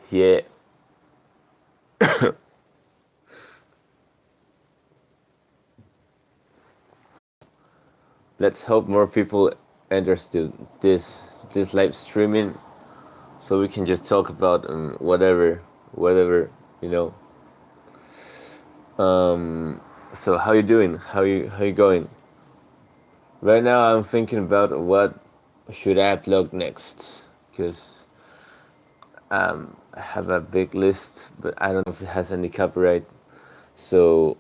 Yeah. Let's hope more people understood this live streaming, so we can just talk about whatever you know. Um, so how you doing? How you going? Right now, I'm thinking about what should I upload next, because I have a big list, but I don't know if it has any copyright. So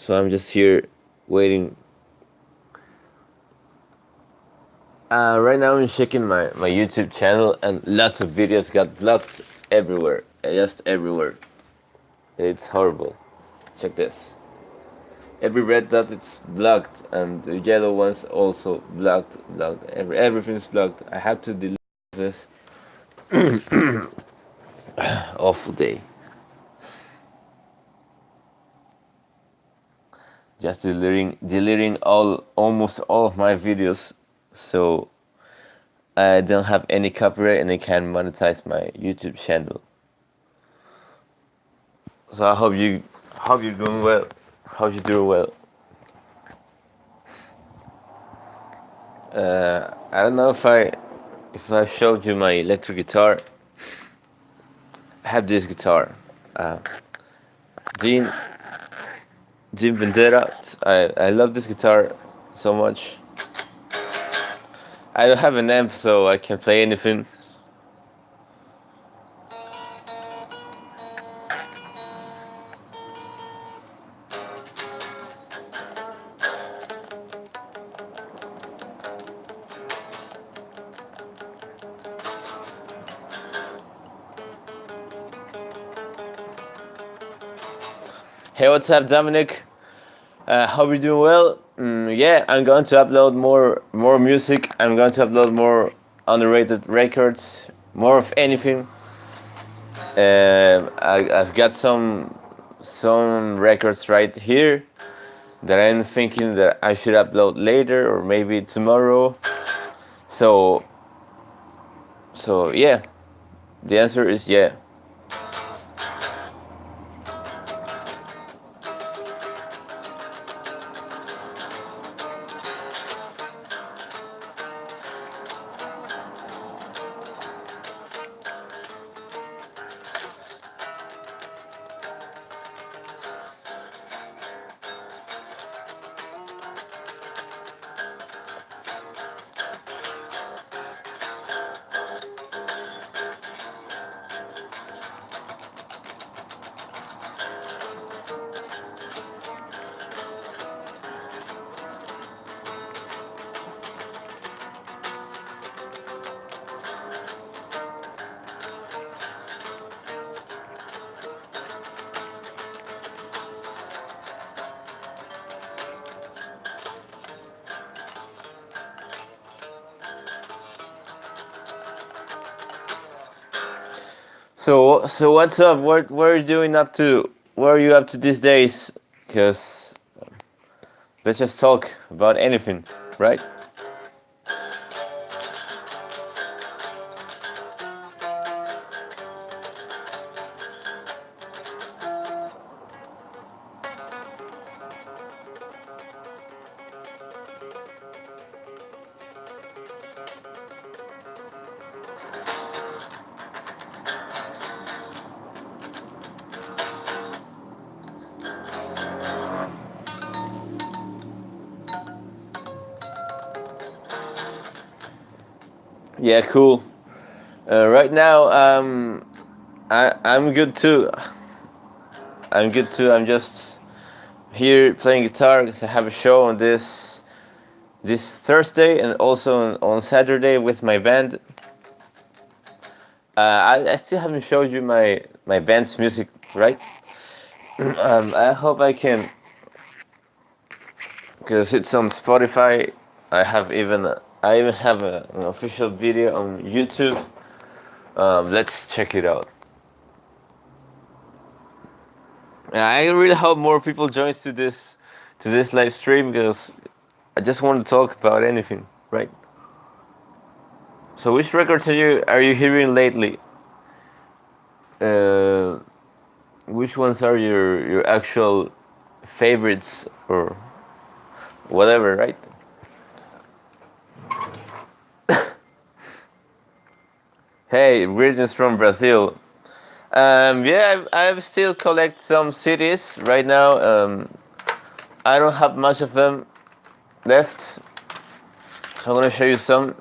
I'm just here waiting. Right now I'm checking my YouTube channel, and lots of videos got blocked everywhere, just everywhere. It's horrible. Check this. Every red dot is blocked, and the yellow ones also blocked. Everything's blocked. I have to delete this. Awful day. Just deleting almost all of my videos, so I don't have any copyright and I can monetize my YouTube channel. So I hope you're doing well. Hope you're doing well. I don't know if I showed you my electric guitar. I have this guitar. Uh, Jean Jim Vendetta. I love this guitar so much. I don't have an amp, so I can play anything. Hey, what's up, Dominic? Hope you're doing well. Yeah, I'm going to upload more music. I'm going to upload more underrated records, more of anything. I've got some records right here that I'm thinking that I should upload later or maybe tomorrow. So yeah, the answer is yeah. So what's up? What are you doing up to? What are you up to these days? Cause let's just talk about anything, right? Yeah, cool. Right now, I'm good too. I'm good too. I'm just here playing guitar because I have a show on this Thursday and also on Saturday with my band. I still haven't showed you my band's music, right? I hope I can, because it's on Spotify. I even have an official video on YouTube. Let's check it out. I really hope more people joins to this live stream, because I just want to talk about anything, right? So which records are you hearing lately? Uh, which ones are your actual favorites or whatever, right? Hey, greetings from Brazil. Yeah, I still collect some CDs right now. I don't have much of them left, so I'm gonna show you some.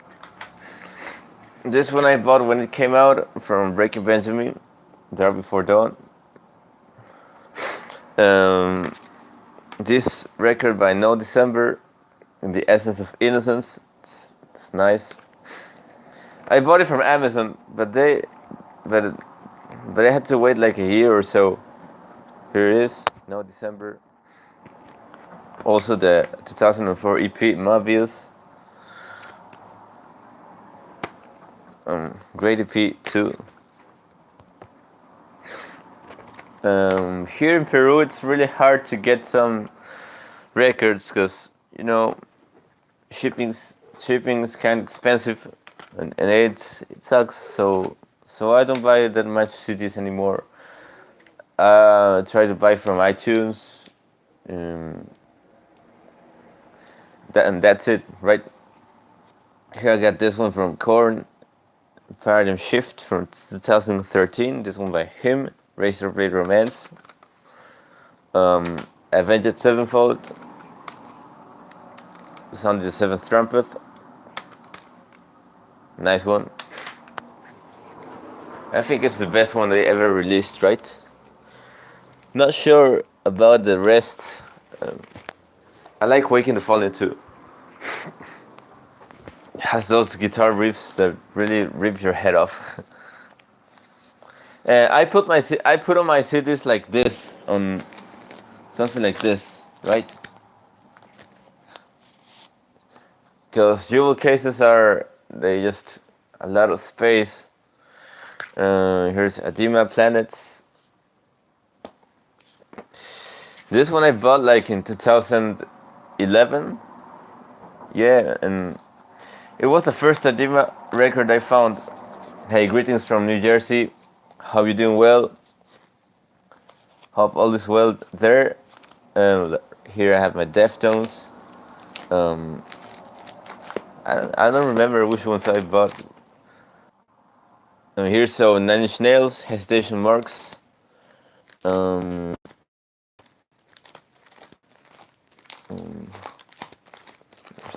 This one I bought when it came out from Breaking Benjamin, Dark Before Dawn. Um, this record by No December, in the Essence of Innocence. It's nice. I bought it from Amazon, but I had to wait like a year or so. Here it is, No December. Also the 2004 EP Mobius. Great EP too. Here in Peru, it's really hard to get some records because shipping's kind of expensive, and it sucks. So I don't buy that much CDs anymore. Try to buy from iTunes. And that's it, right? Here I got this one from Korn, Paradigm Shift from 2013. This one by him, Razor Blade Romance. Avenged Sevenfold, Sound the Seventh Trumpet. Nice one. I think it's the best one they ever released, right? Not sure about the rest. I like Waking the Fallen too. It has those guitar riffs that really rip your head off. I put on my CDs like this, on something like this, right? Because jewel cases they just a lot of space. Here's Adema Planets. This one I bought like in 2011. Yeah, and it was the first Adema record I found. Hey, greetings from New Jersey. Hope you're doing well. Hope all is well there. Here I have my Deftones. I don't remember which ones I bought. Here's Nine Inch Nails, Hesitation Marks. There's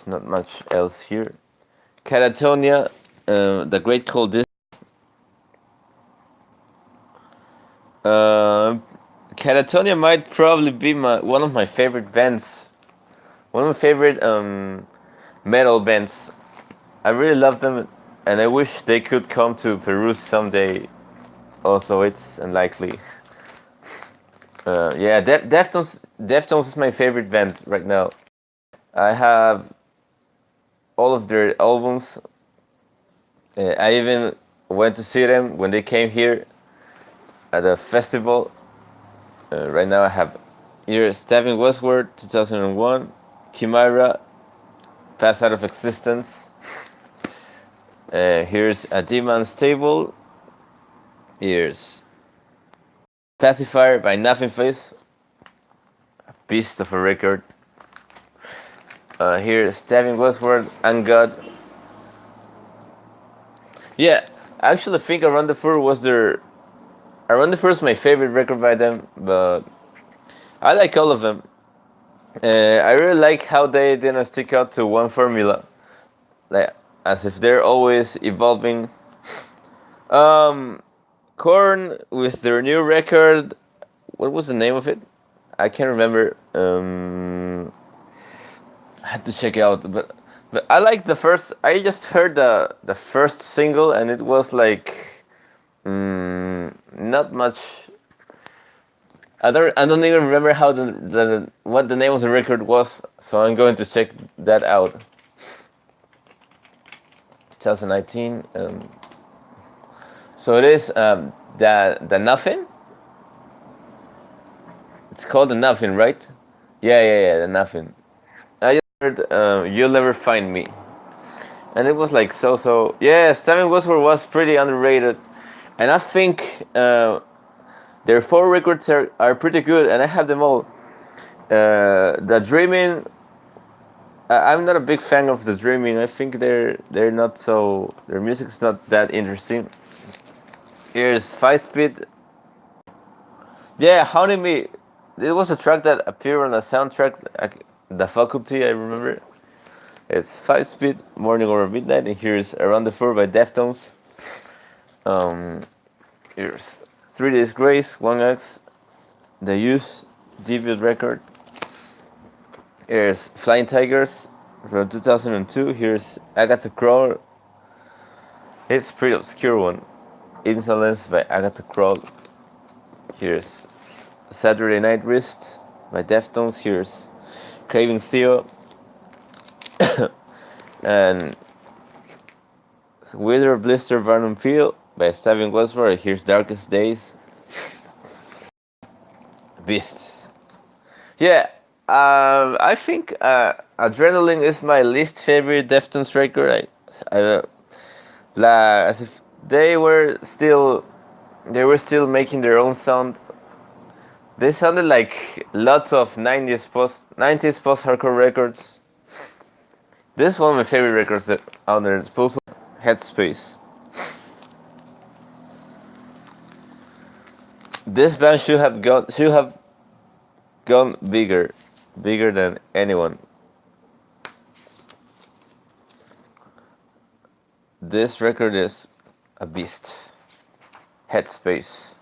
not much else here. Catatonia, The Great Cold Disc. Catatonia might probably be one of my favorite bands. One of my favorite metal bands. I really love them, and I wish they could come to Peru someday. Although it's unlikely. Yeah, Deftones is my favorite band right now. I have all of their albums. I even went to see them when they came here at a festival. Right now I have here Stabbing Westward 2001, Chimera, Pass Out of Existence. Here's Adema Unstable. Here's Pacifier by Nothing Face, a beast of a record. Here's Stabbing Westward and God. Yeah, I actually think Around the Fur was is my favorite record by them, but I like all of them. I really like how they didn't stick out to one formula, like as if they're always evolving. Korn with their new record, what was the name of it? I can't remember. I had to check it out, but I like the first. I just heard the first single, and it was like not much. I don't even remember how what the name of the record was, so I'm going to check that out. 2019. So it is the Nothing. It's called the Nothing, right? Yeah, the Nothing. I just heard You'll Never Find Me, and it was like so. Yeah, Stabbing Westward was pretty underrated. And I think their 4 records are pretty good, and I have them all. The Dreaming, I'm not a big fan of the Dreaming. I think they're not so, their music's not that interesting. Here's 5 Speed. Yeah, Haunting Me. It was a track that appeared on the soundtrack, the Faculty. I remember. It's 5 Speed, Morning Over Midnight, and here's Around the Fur by Deftones. Here's 3 Days Grace, 1X, The Use, debut record. Here's Flying Tigers from 2002. Here's Agatha Crawl. It's a pretty obscure one. Insolence by Agatha Crawl. Here's Saturday Night Wrist by Deftones. Here's Craving Theo. And Wither Blister Barnum Field by Steven Westford. Here's Darkest Days. Beasts. Yeah, I think Adrenaline is my least favorite Deftones record. As if they were still making their own sound. They sounded like lots of 90s post-hardcore records. This is one of my favorite records out there. It's Headspace. This band should have gone bigger than anyone. This record is a beast. Headspace.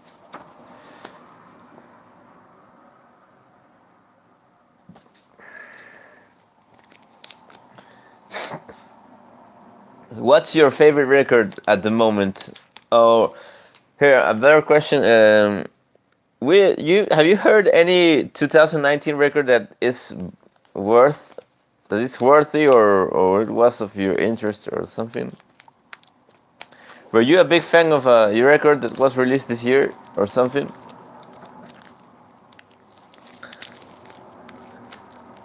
What's your favorite record at the moment? Oh, here a better question. Have you heard any 2019 record that is worthy or it was of your interest or something? Were you a big fan of your record that was released this year or something?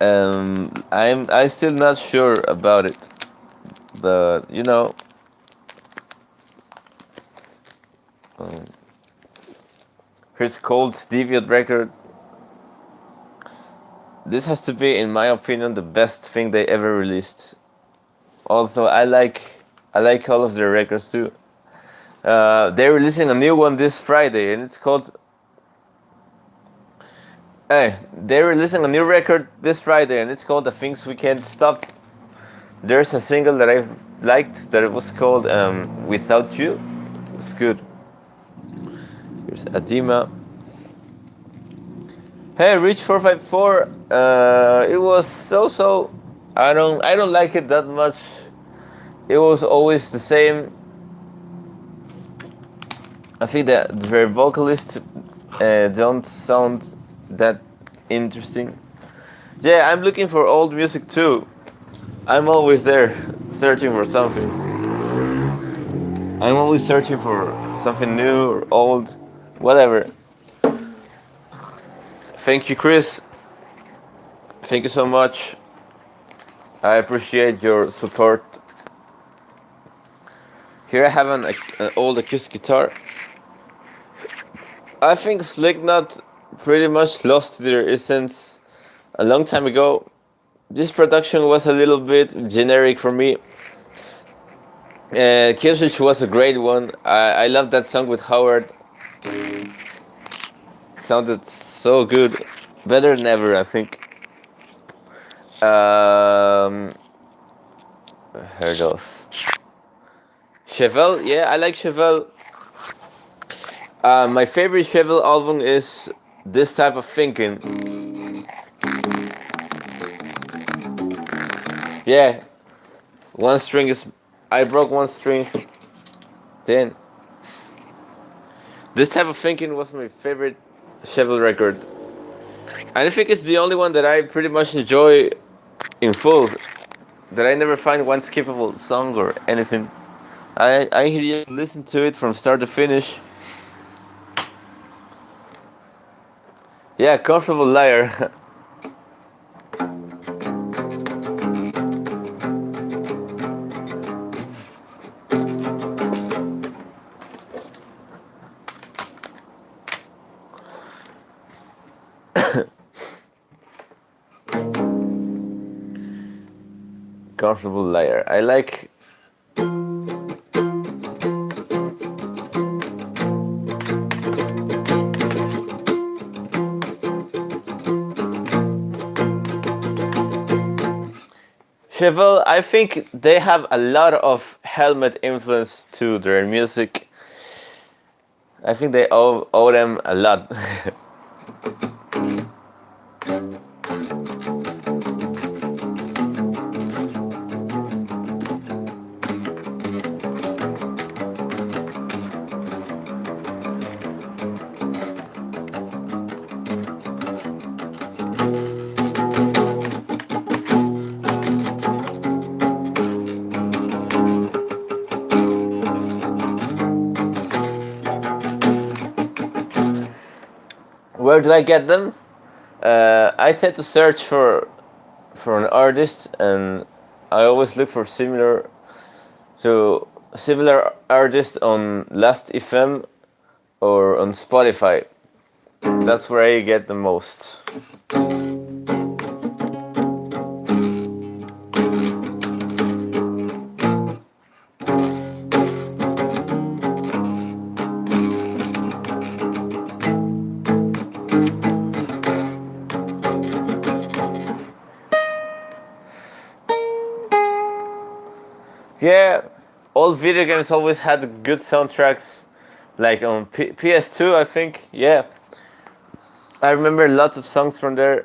I'm still not sure about it, but you know. Here's Cold's debut record. This has to be, in my opinion, the best thing they ever released. Although I like all of their records too. They're releasing a new one this Friday, and it's called. They're releasing a new record this Friday, and it's called "The Things We Can't Stop." There's a single that I liked that it was called "Without You." It's good. Here's Adima. Hey, Reach 454. It was so. I don't like it that much. It was always the same. I think that their vocalists don't sound that interesting. Yeah, I'm looking for old music too. I'm always there, searching for something. I'm always searching for something new or old, whatever. Thank you, Chris. Thank you so much. I appreciate your support. Here I have an old acoustic guitar. I think Slipknot pretty much lost their essence a long time ago. This production was a little bit generic for me. Killswitch was a great one. I love that song with Howard. It sounded so good. Better than ever, I think. Heard of Chevelle? Yeah, I like Chevelle. My favorite Chevelle album is This Type of Thinking. Yeah, one string is. I broke one string. Then. This Type of Thinking was my favorite Chevelle record. And I think it's the only one that I pretty much enjoy in full. That I never find one skippable song or anything. I just listen to it from start to finish. Yeah, Comfortable Liar. comfortable layer. I like. Chevelle, I think they have a lot of Helmet influence to their music. I think they owe them a lot. Where do I get them? I tend to search for an artist, and I always look for similar artists on Last.fm or on Spotify. That's where I get the most. Yeah, old video games always had good soundtracks, like on PS2, I think. Yeah, I remember lots of songs from there.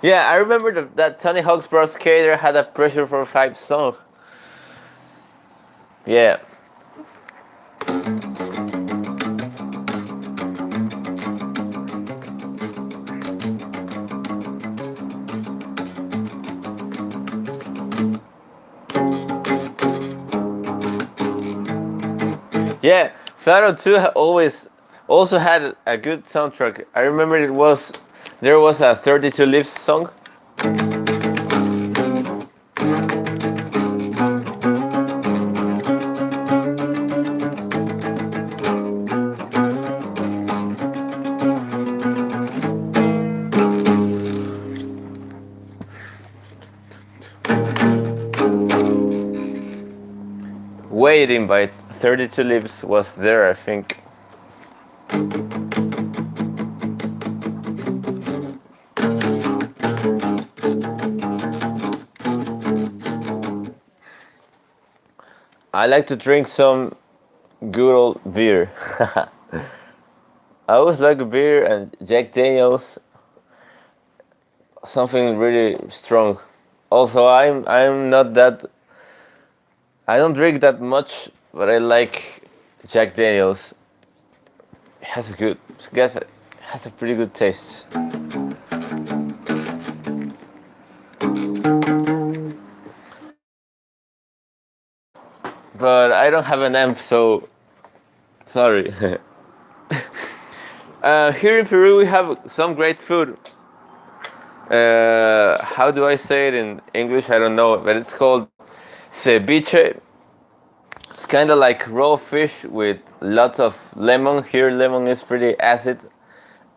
Yeah, I remember that Tony Hawk's Pro Skater had a Pressure for 5 song. Yeah. Yeah, Faro 2 always also had a good soundtrack. I remember there was a 32 Lives song. Waiting by 32 Lives was there, I think. I like to drink some good old beer. I always like beer and Jack Daniels, something really strong. Although I'm not that. I don't drink that much, but I like Jack Daniels. It has a pretty good taste. But I don't have an amp, so sorry. Here in Peru, we have some great food. How do I say it in English? I don't know, but it's called ceviche. It's kind of like raw fish with lots of lemon. Here, lemon is pretty acid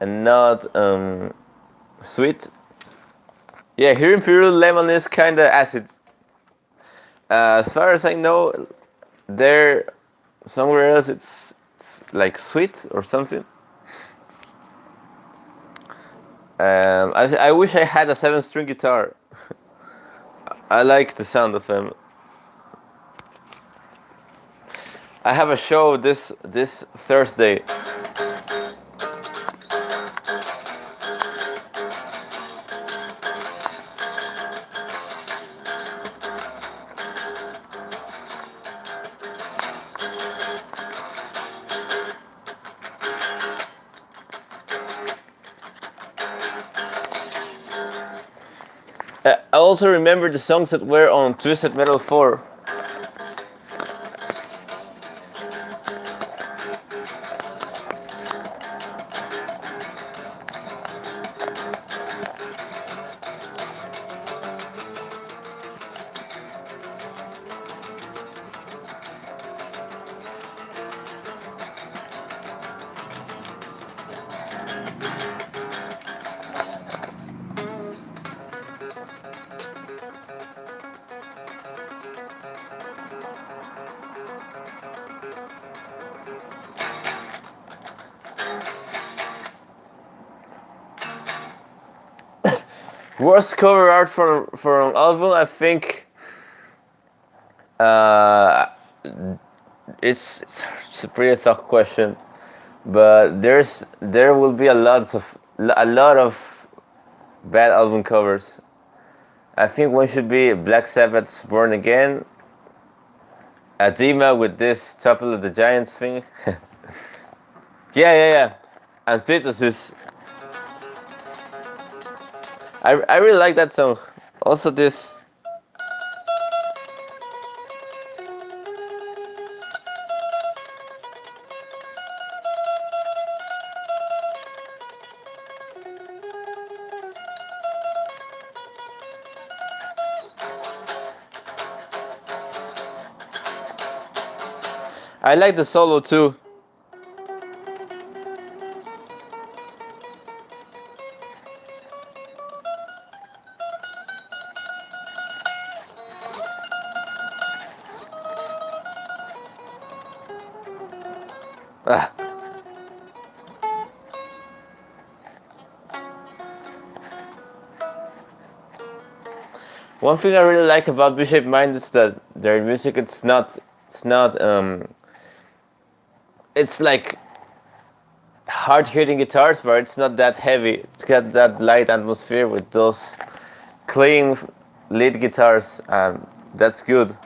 and not sweet. Yeah, here in Peru, lemon is kind of acid. As far as I know, there somewhere else it's like sweet or something. I wish I had a 7-string guitar. I like the sound of them. I have a show this Thursday. also remember the songs that were on Twisted Metal 4. Worst cover art for an album, I think. It's a pretty tough question, but there will be a lot of bad album covers. I think one should be Black Sabbath's Born Again, Adema with this Topple of the Giants thing. Yeah. Antithesis. I really like that song. Also this. I like the solo too. Ah. One thing I really like about V-Shaped Mind is that their music it's not it's like hard hitting guitars, but it's not that heavy. It's got that light atmosphere with those clean lead guitars, and that's good.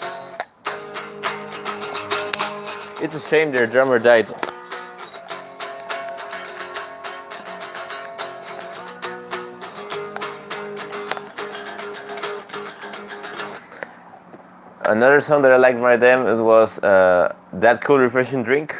It's a shame their drummer died. Another song that I liked by them was That Cool Refreshing Drink.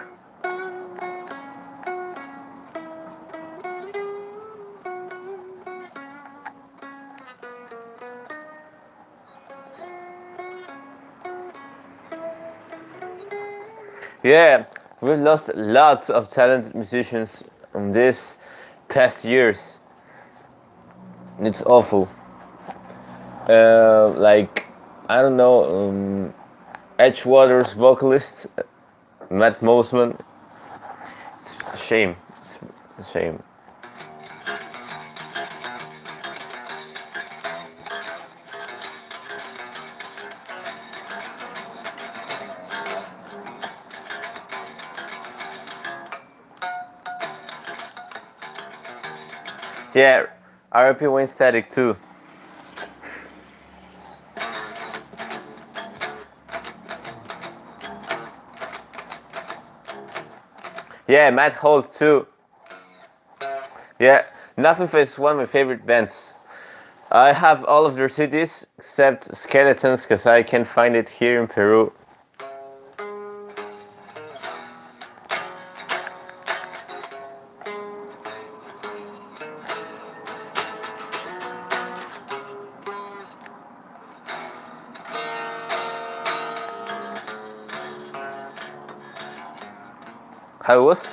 Yeah, we've lost lots of talented musicians in these past years. It's awful. Like, I don't know, Edgewater's vocalist, Matt Mosman. It's a shame. It's a shame. Yeah, RIP Wayne Static too. Yeah, Matt Holt too. Yeah, Nothing Face is one of my favorite bands. I have all of their CDs except Skeletons because I can't find it here in Peru. How it was?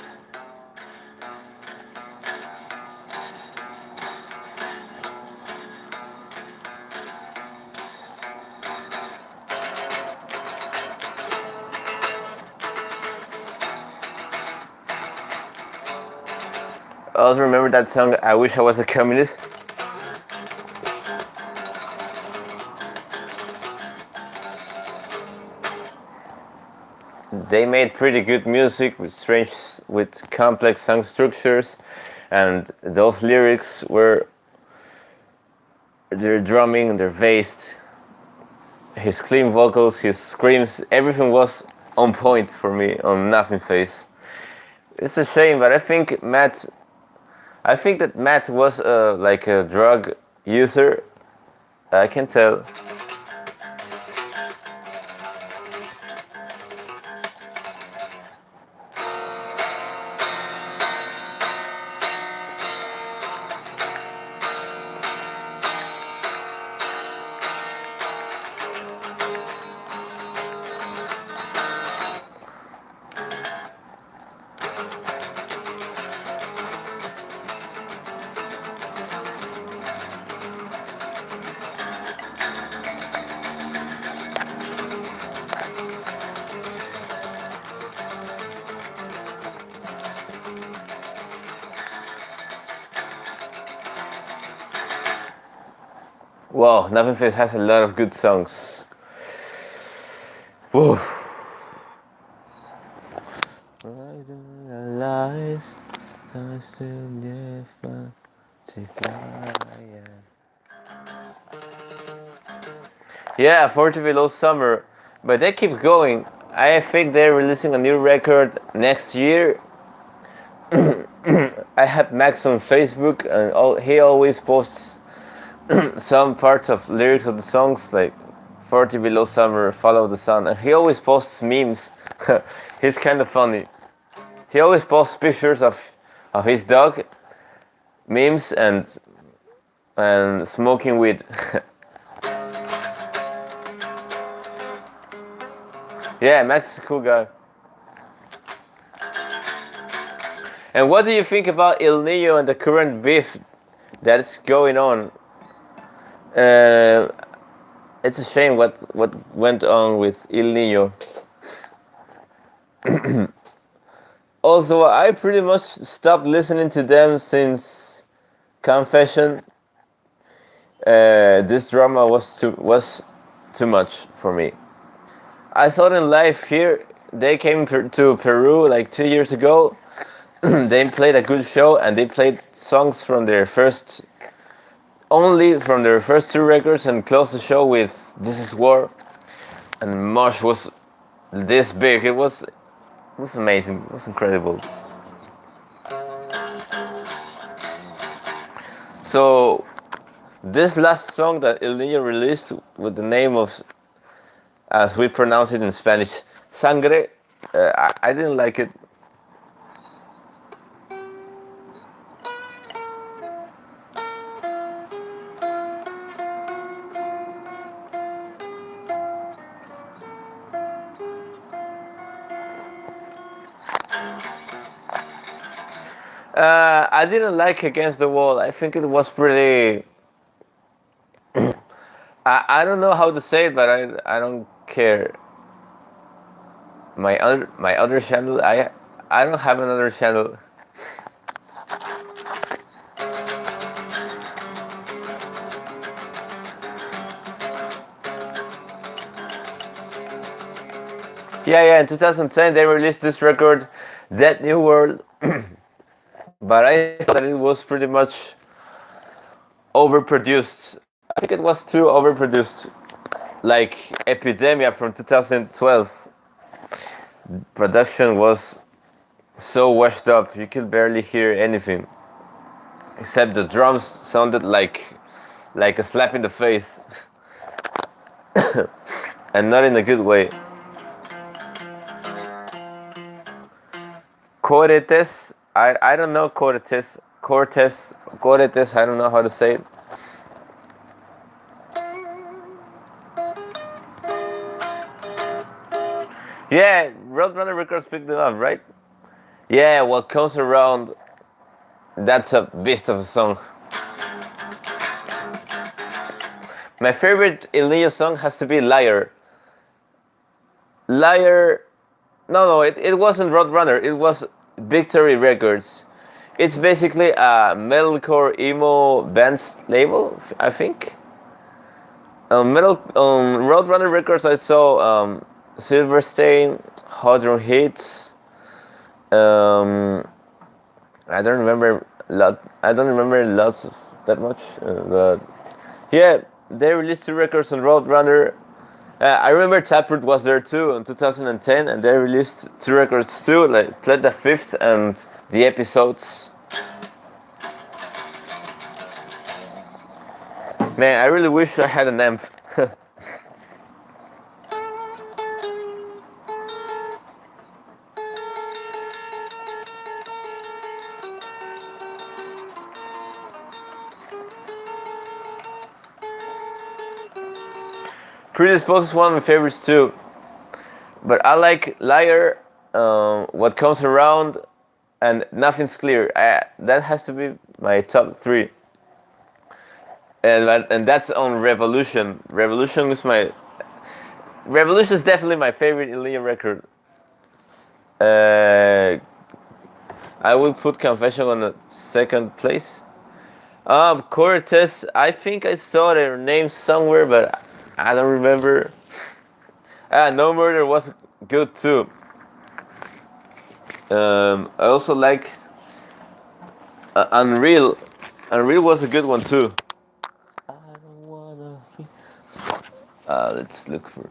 I also remember that song, I Wish I Was a Communist. They made pretty good music with complex song structures, and those lyrics were their drumming, their bass, his clean vocals, his screams, everything was on point for me on Nothing Face. It's a shame, but I think that Matt was like a drug user, I can tell. Wow, Nothing Face has a lot of good songs. Woo. Yeah, 40 Below Summer, but they keep going. I think they're releasing a new record next year. I have Max on Facebook, and he always posts some parts of lyrics of the songs, like 40 Below Summer, Follow the Sun, and he always posts memes. He's kind of funny. He always posts pictures of his dog, memes, and smoking weed. Yeah, Max is a cool guy. And what do you think about El Nino and the current beef that's going on? It's a shame what went on with El Nino. Although I pretty much stopped listening to them since Confession. This drama was too much for me. I saw them live here. They came to Peru like 2 years ago. They played a good show, and they played songs from their first two records, and closed the show with This Is War. And Mosh was this big. It was amazing. It was incredible. So this last song that El Nino released with the name of, as we pronounce it in Spanish, Sangre, I didn't like it. I didn't like Against the Wall. I think it was pretty. I don't know how to say it, but I don't care. My other channel, I don't have another channel. Yeah. In 2010 they released this record, That New World. But I thought that it was pretty much overproduced. I think it was too overproduced. Like Epidemia from 2012. Production was so washed up, you could barely hear anything. Except the drums sounded like a slap in the face. And not in a good way. Cortes, I don't know Cortes, I don't know how to say it. Yeah, Roadrunner Records picked it up, right? Yeah, What Comes Around, that's a beast of a song. My favorite El Nino song has to be Liar. Liar, no, it wasn't Roadrunner, it was Victory Records. It's basically a metalcore emo band's label, I think. Roadrunner Records, I saw Silverstein, Hot Drum Hits. I don't remember lots of that much, but yeah, they released 2 records on Roadrunner. I remember Taproot was there too in 2010, and they released 2 records too, like Plead the Fifth and The Episodes. Man, I really wish I had an amp. Predisposed is one of my favorites too. But I like Liar, What Comes Around, and Nothing's Clear. That has to be my top three. And that's on Revolution. Revolution is definitely my favorite Aaliyah record. I will put Confession on the second place. Cortez, I think I saw their name somewhere, but I don't remember. No Murder was good too. I also like Unreal. Unreal was a good one too. I don't wanna. Let's look for.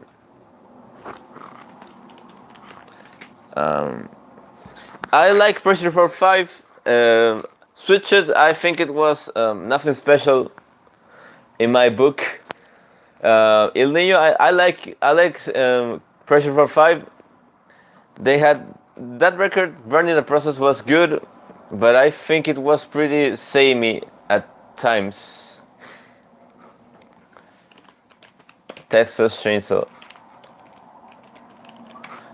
I like Pressure for 5. Switch It. I think it was nothing special in my book. El Nino. I like Pressure for 5. They had that record. Burning the Process was good, but I think it was pretty samey at times. Texas Chainsaw.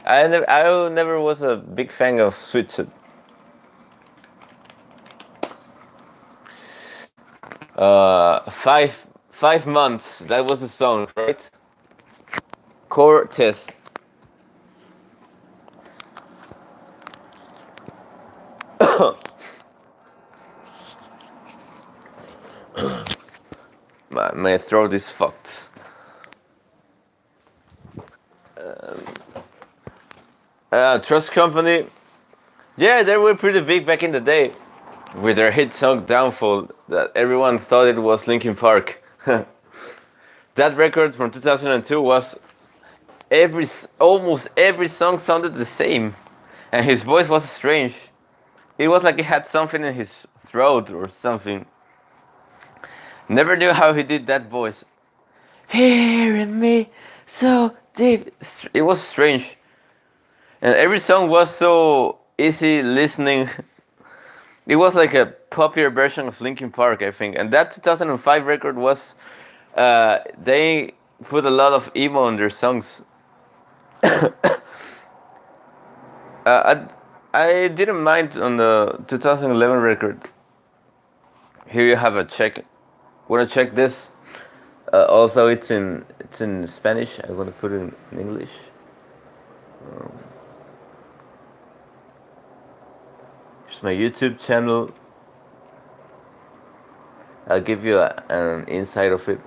I never was a big fan of Switch It. 5 months. That was the song, right? Cortez. My throat is fucked. Trust Company. Yeah, they were pretty big back in the day with their hit song Downfall that everyone thought it was Linkin Park. That record from 2002 was almost every song sounded the same, and his voice was strange. It was like he had something in his throat or something. Never knew how he did that voice. Hearing me so deep. It was strange. And every song was so easy listening. It was like a poppier version of Linkin Park, I think. And that 2005 record was, they put a lot of emo in their songs. I didn't mind on the 2011 record. Here you have a check. Wanna check this? Although it's in Spanish, I wanna put it in English. Here's my YouTube channel. I'll give you an insight of it.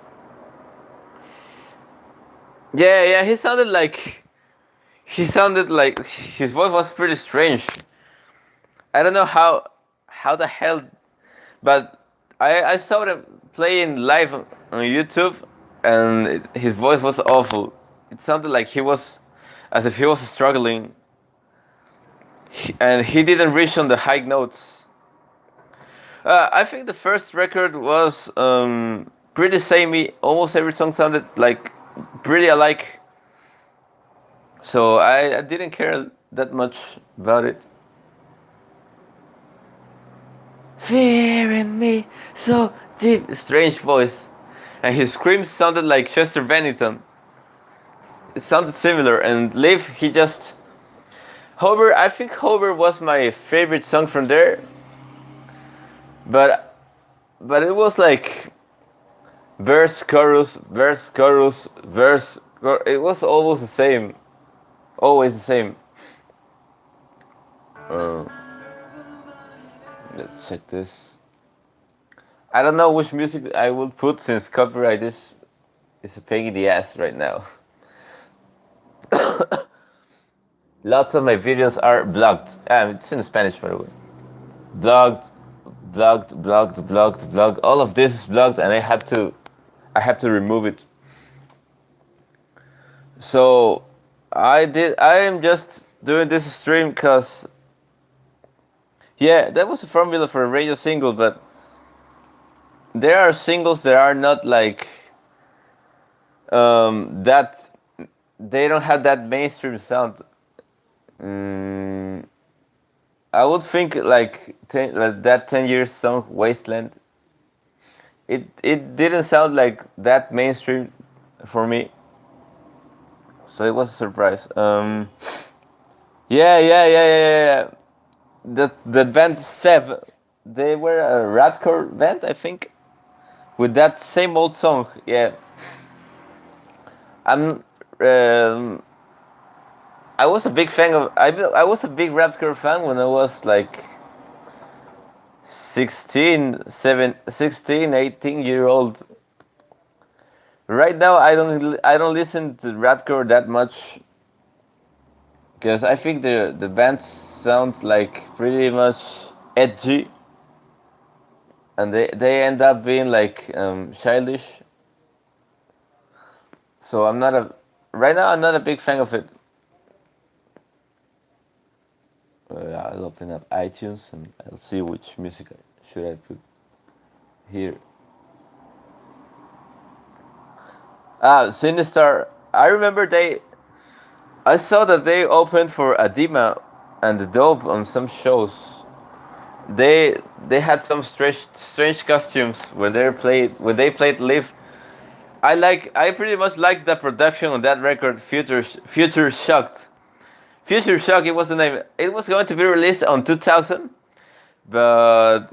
Yeah, he sounded like his voice was pretty strange. I don't know how the hell, but I saw them playing live on YouTube, and his voice was awful. It sounded like as if he was struggling, and he didn't reach on the high notes. I think the first record was pretty samey. Almost every song sounded like pretty alike. So I didn't care that much about it. Fearing me so deep. Strange voice. And his screams sounded like Chester Bennington. It sounded similar. And Live, he just... Hover, I think Hover was my favorite song from there. But it was like... Verse, chorus, verse, chorus, verse... It was almost the same. Always the same. Let's check this. I don't know which music I will put since copyright is a pain in the ass right now. Lots of my videos are blocked. It's in Spanish, by the way. Blocked. All of this is blocked, and I have to remove it. So I am just doing this stream because, yeah, that was a formula for a radio single, but there are singles that are not like that they don't have that mainstream sound. Mm, I would think like that 10 years song Wasteland. It didn't sound like that mainstream for me, so it was a surprise. Yeah. The band Sev, they were a rapcore band, I think, with that same old song. Yeah, I'm. Um, I was a big fan of. I was a big rapcore fan when I was like 16, 18 year old. Right now, I don't listen to rapcore that much because I think the band sounds like pretty much edgy, and they end up being like childish. So I'm not a right now. I'm not a big fan of it. I'll open up iTunes and I'll see which music should I put here. Sinistar. I remember I saw that they opened for Adima and the Dope on some shows. They had some strange costumes when they played live. I pretty much liked the production on that record. Future Shocked. Future Shock. It was the name. It was going to be released on 2000, but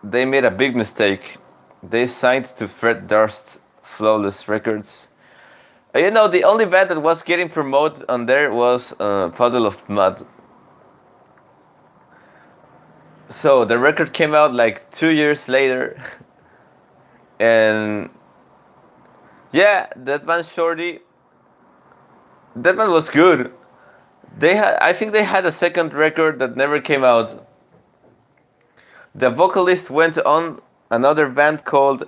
they made a big mistake. They signed to Fred Durst's Flawless Records. You know, the only band that was getting promoted on there was Puddle of Mud. So the record came out like 2 years later, and yeah, that band Shorty, that band was good. I think they had a second record that never came out. The vocalist went on another band called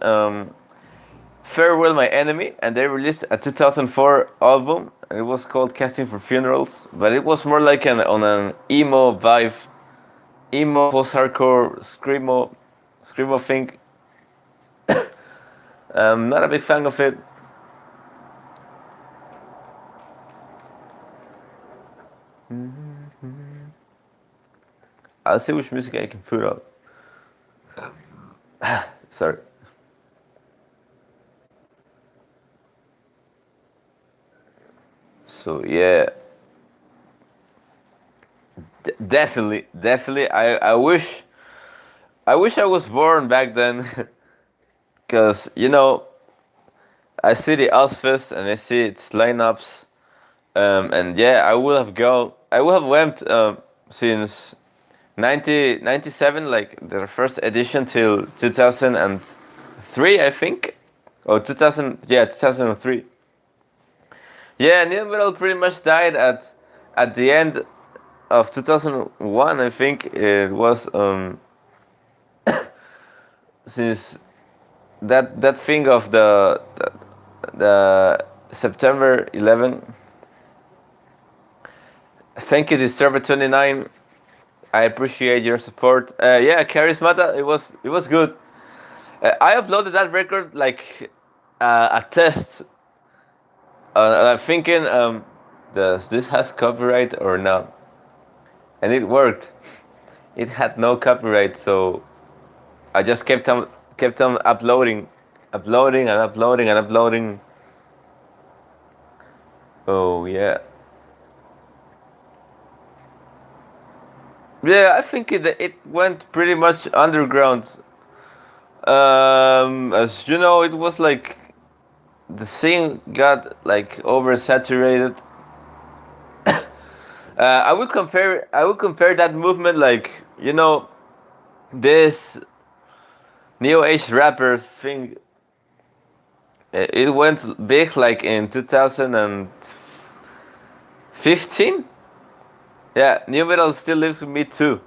Farewell My Enemy, and they released a 2004 album. It was called Casting for Funerals, but it was more like on an emo vibe, emo post-hardcore screamo thing. I'm not a big fan of it. I'll see which music I can put up. Sorry. So yeah, definitely. I wish I was born back then, because you know I see the Ozfest and I see its lineups, and yeah, I would have went since 1997, like the first edition, till 2003, I think, or 2000, yeah, 2003. Yeah, New Metal pretty much died at the end of 2001, I think it was. Since that thing of the September 11. Thank you, Disturber29. I appreciate your support. Yeah, Charismata, it was good. I uploaded that record like a test. I'm thinking, does this has copyright or not? And it worked. It had no copyright, so I just kept on uploading. Oh yeah. Yeah, I think it went pretty much underground. As you know, it was like the scene got like oversaturated. I would compare that movement, like, you know, this neo age rapper thing. It went big like in 2015. Yeah, new metal still lives with me too.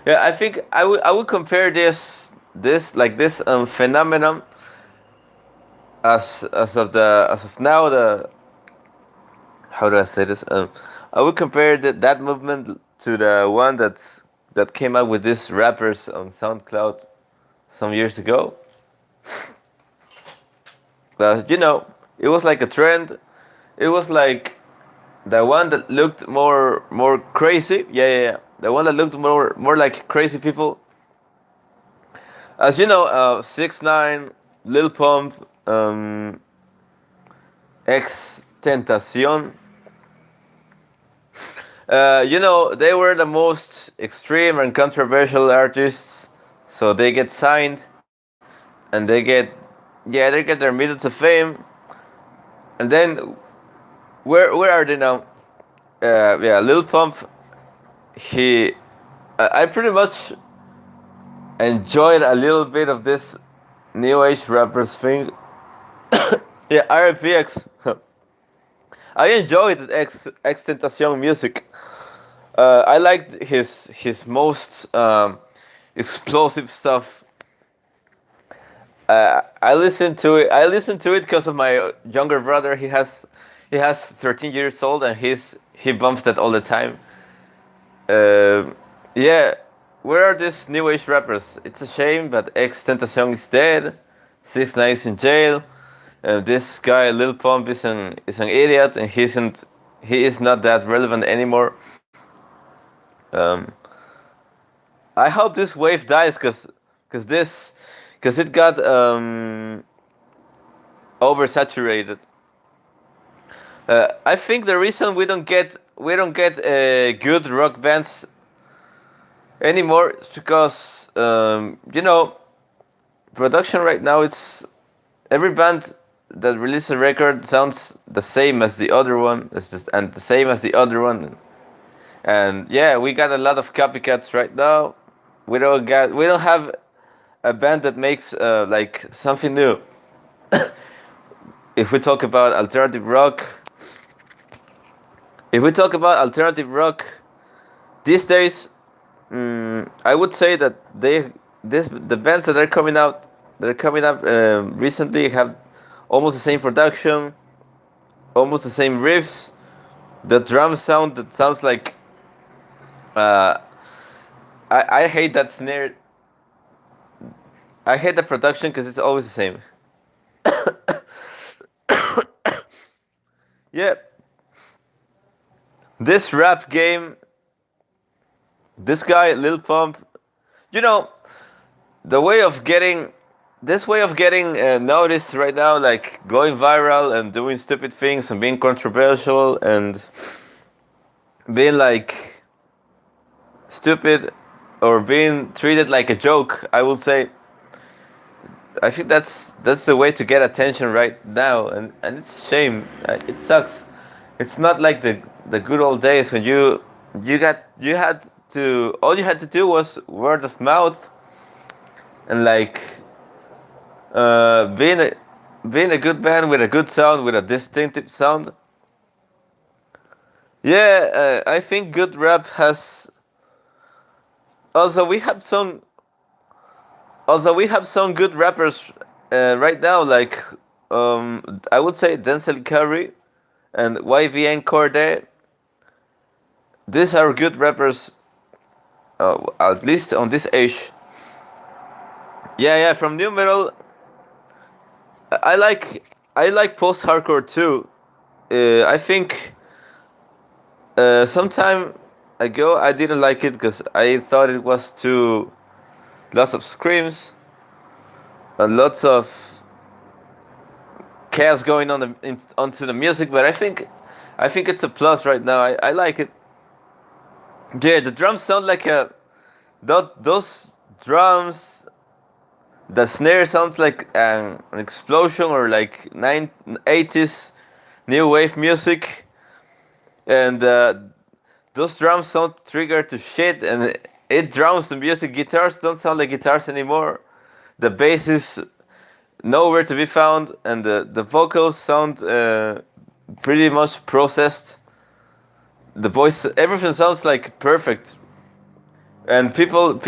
Yeah, I think I would compare this phenomenon as of now, the how do I say this? I would compare that movement to the one that came out with these rappers on SoundCloud some years ago. You know, it was like a trend. It was like the one that looked more crazy. Yeah, yeah, yeah. The one that looked more like crazy people. As you know, 6ix9ine, Lil Pump, X Tentacion. You know, they were the most extreme and controversial artists, so they get signed, and they get their minutes of fame, and then where are they now? Yeah, Lil Pump, he, I pretty much enjoyed a little bit of this new age rappers thing. Yeah, RPX. I enjoyed X Tentacion music. I liked his most explosive stuff. I listened to it. I listened to it because of my younger brother. He has 13 years old and he bumps that all the time. Yeah, where are these new age rappers? It's a shame, but X Tentacion is dead. 6ix9ine is in jail. This guy Lil Pump is an idiot, and he is not that relevant anymore. Um, I hope this wave dies, cause it got oversaturated. I think the reason we don't get good rock bands anymore is because you know, production right now, it's every band that releases a record sounds the same as the other one, and the same as the other one. And yeah, we got a lot of copycats right now. We don't have a band that makes like something new. If we talk about alternative rock, if we talk about alternative rock these days, I would say that the bands that are coming up recently have almost the same production, almost the same riffs. The drum sound that sounds like uh, I hate that snare. I hate the production because it's always the same. Yeah, this rap game, this guy Lil Pump, you know, the way of getting this way of getting noticed right now, like going viral and doing stupid things and being controversial and being like stupid or being treated like a joke, I will say. I think that's the way to get attention right now, and it's a shame. It sucks. It's not like the good old days when you had to all you had to do was word of mouth and like being a good band with a good sound, with a distinctive sound. Yeah, I think good rap has. Although we have some, although we have some good rappers right now, like I would say Denzel Curry and YBN Cordae. These are good rappers, at least on this age. Yeah, yeah, from new metal, I like I like post hardcore too. I think some time ago I didn't like it because I thought it was too lots of screams and lots of chaos going on onto the music. But I think it's a plus right now. I like it. Yeah, the drums sound like those drums. The snare sounds like an explosion or like 80s new wave music, and those drums sound triggered to shit, and it drowns the music. Guitars don't sound like guitars anymore. The bass is nowhere to be found, and the vocals sound pretty much processed. The voice, everything sounds like perfect, and people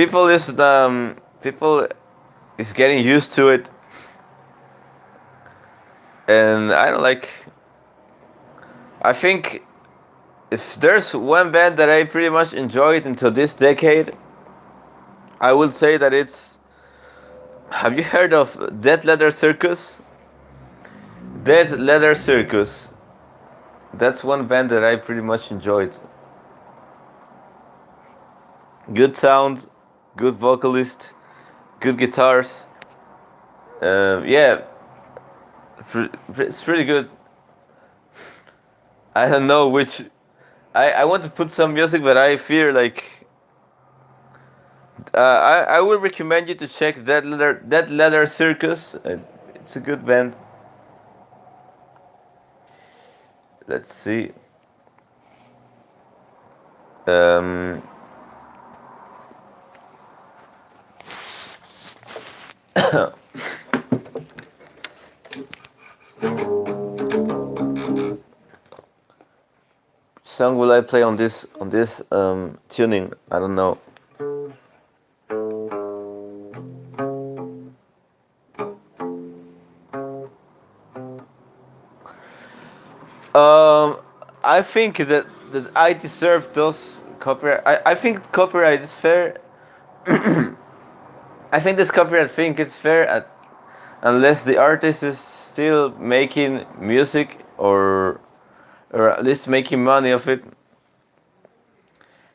is getting used to it, and I don't like. I think if there's one band that I pretty much enjoyed until this decade, I would say that it's Have you heard of Dead Leather Circus? Dead Leather Circus. That's one band that I pretty much enjoyed. Good sound, good vocalist, good guitars. Yeah, it's pretty good. I don't know which. I want to put some music, but I fear like. I would recommend you to check Dead Leather Circus. It's a good band. Let's see. Um, song will I play on this tuning? I don't know. I think that I deserve those copyright. I think copyright is fair. I think this copyright thing is fair unless the artist is still making music or at least making money of it.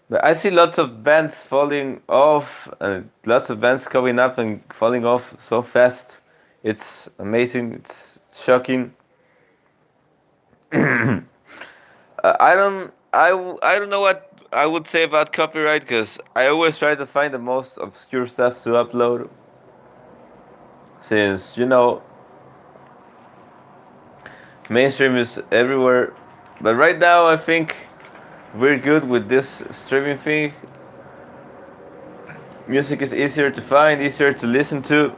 But I see lots of bands falling off and lots of bands coming up and falling off so fast. It's amazing. It's shocking. I don't know what I would say about copyright because I always try to find the most obscure stuff to upload. Since mainstream is everywhere, but right now I think we're good with this streaming thing. Music is easier to find, easier to listen to,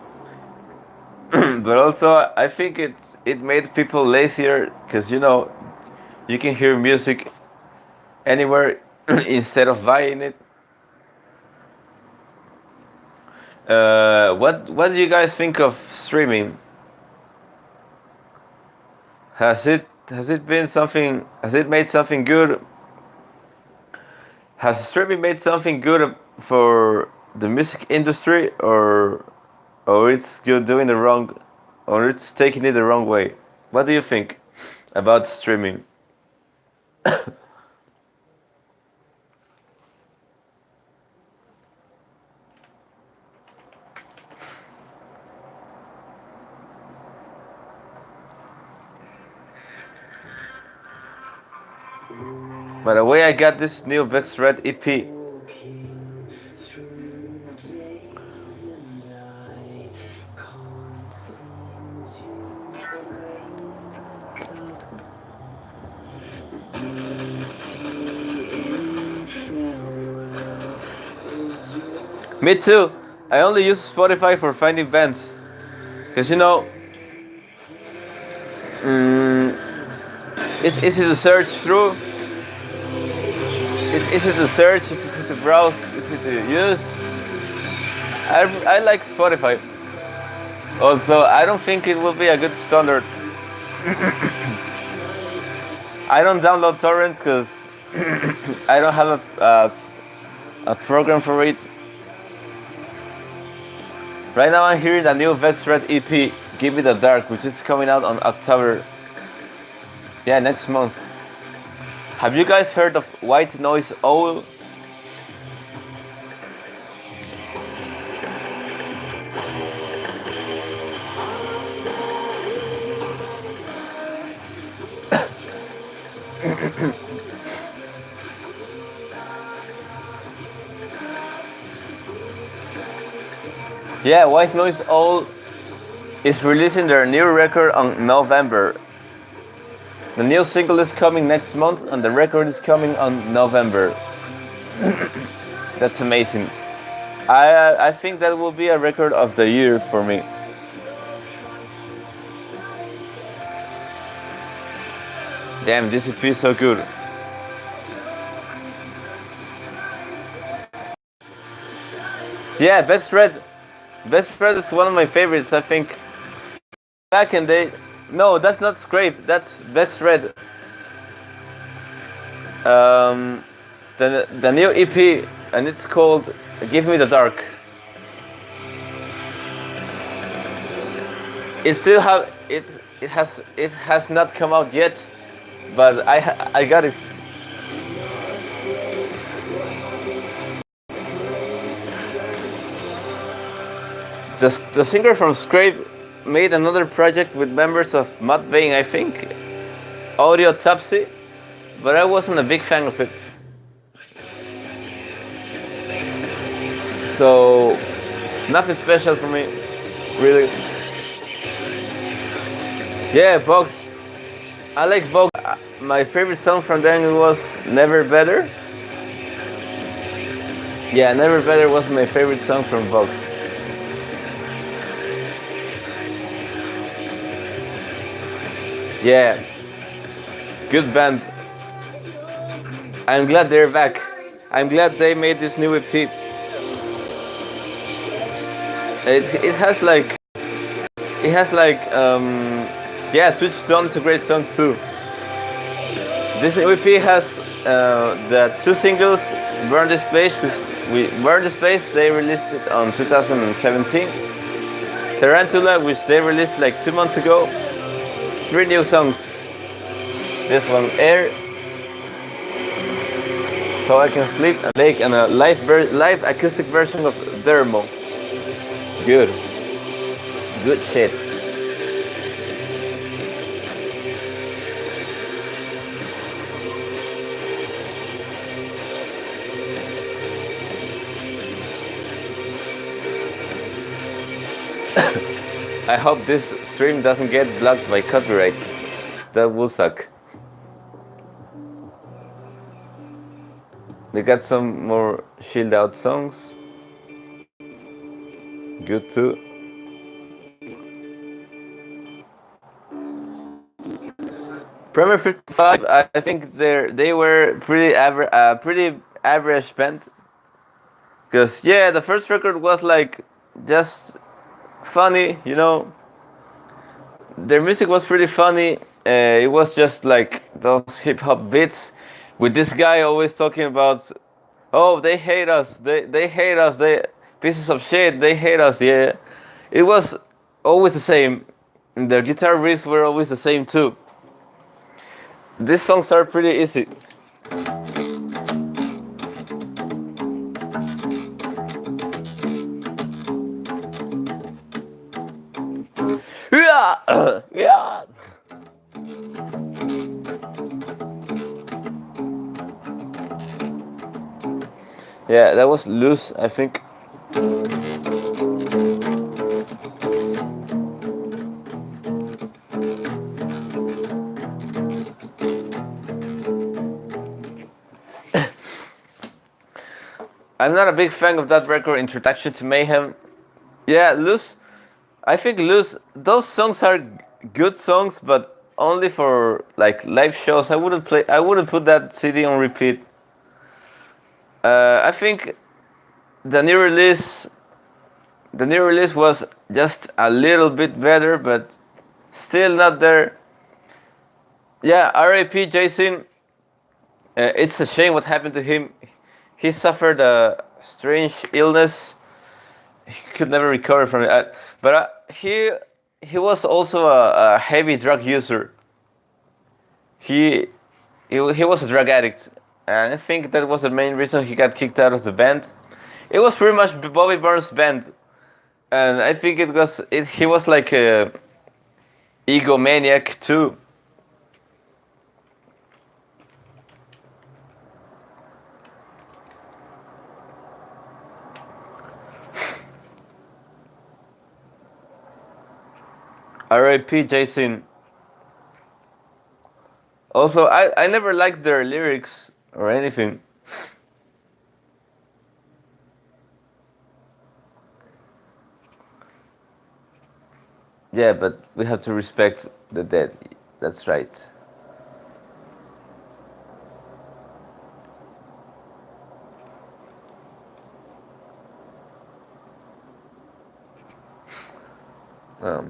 but also I think it made people lazier because you can hear music anywhere instead of buying it. What do you guys think of streaming? Has it been something? Has it made something good? Has streaming made something good for the music industry, or it's doing the wrong, or it's taking it the wrong way? What do you think about streaming? By the way, I got this new Vex Red EP. Me too. I only use Spotify for finding bands. Because it's easy to search through. It's easy to search, it's easy to browse, it's easy to use. I like Spotify. Although I don't think it will be a good standard. I don't download torrents because I don't have a program for it. Right now I'm hearing the new Vex Red EP, Give Me the Dark, which is coming out on October. Yeah, next month. Have you guys heard of White Noise Owl? Yeah, White Noise Owl is releasing their new record on November. The new single is coming next month and the record is coming on November. That's amazing. I think that will be a record of the year for me. Damn, this EP is so good. Yeah, Vex Red is one of my favorites, I think. Back in the... No, that's not Scrape, that's Vex Red. The new EP, and it's called Give Me the Dark. It still have it has not come out yet, but I got it. The singer from Scrape made another project with members of Mudvayne, I think, Audio Topsy, but I wasn't a big fan of it. So nothing special for me, really. Yeah, Vox. I like Vox. My favorite song from them was Never Better. Yeah, Never Better was my favorite song from Vox. Yeah, good band. I'm glad they're back. I'm glad they made this new EP. It has like yeah, Switched On is a great song too. This new EP has the two singles, Burn This Place, Burn This Place, they released it on 2017. Tarantula, which they released like 2 months ago. 3 new songs. This one, Air, So I Can Sleep, and Lake, and a live acoustic version of Dermo. Good. Good shit. I hope this stream doesn't get blocked by copyright. That will suck. They got some more chilled out songs. Good too. Premier 55, I think they were pretty average band. Cause yeah, the first record was like just funny, you know. Their music was pretty funny. It was just like those hip hop beats, with this guy always talking about, oh, they hate us, they hate us, they pieces of shit, they hate us. Yeah, it was always the same. And their guitar riffs were always the same too. These songs are pretty easy. Yeah, yeah. Yeah, that was Loose, I think. I'm not a big fan of that record, Introduction to Mayhem. Yeah, Loose. I think Loose. Those songs are good songs, but only for like live shows. I wouldn't play. I wouldn't put that CD on repeat. I think the new release. The new release was just a little bit better, but still not there. Yeah, R.I.P. Jason. It's a shame what happened to him. He suffered a strange illness. He could never recover from it. But he was also a heavy drug user. He was a drug addict, and I think that was the main reason he got kicked out of the band. It was pretty much Bobby Burns' band, and I think he was like a egomaniac too. R.I.P. Jason. Also, I never liked their lyrics or anything. Yeah, but we have to respect the dead. That's right.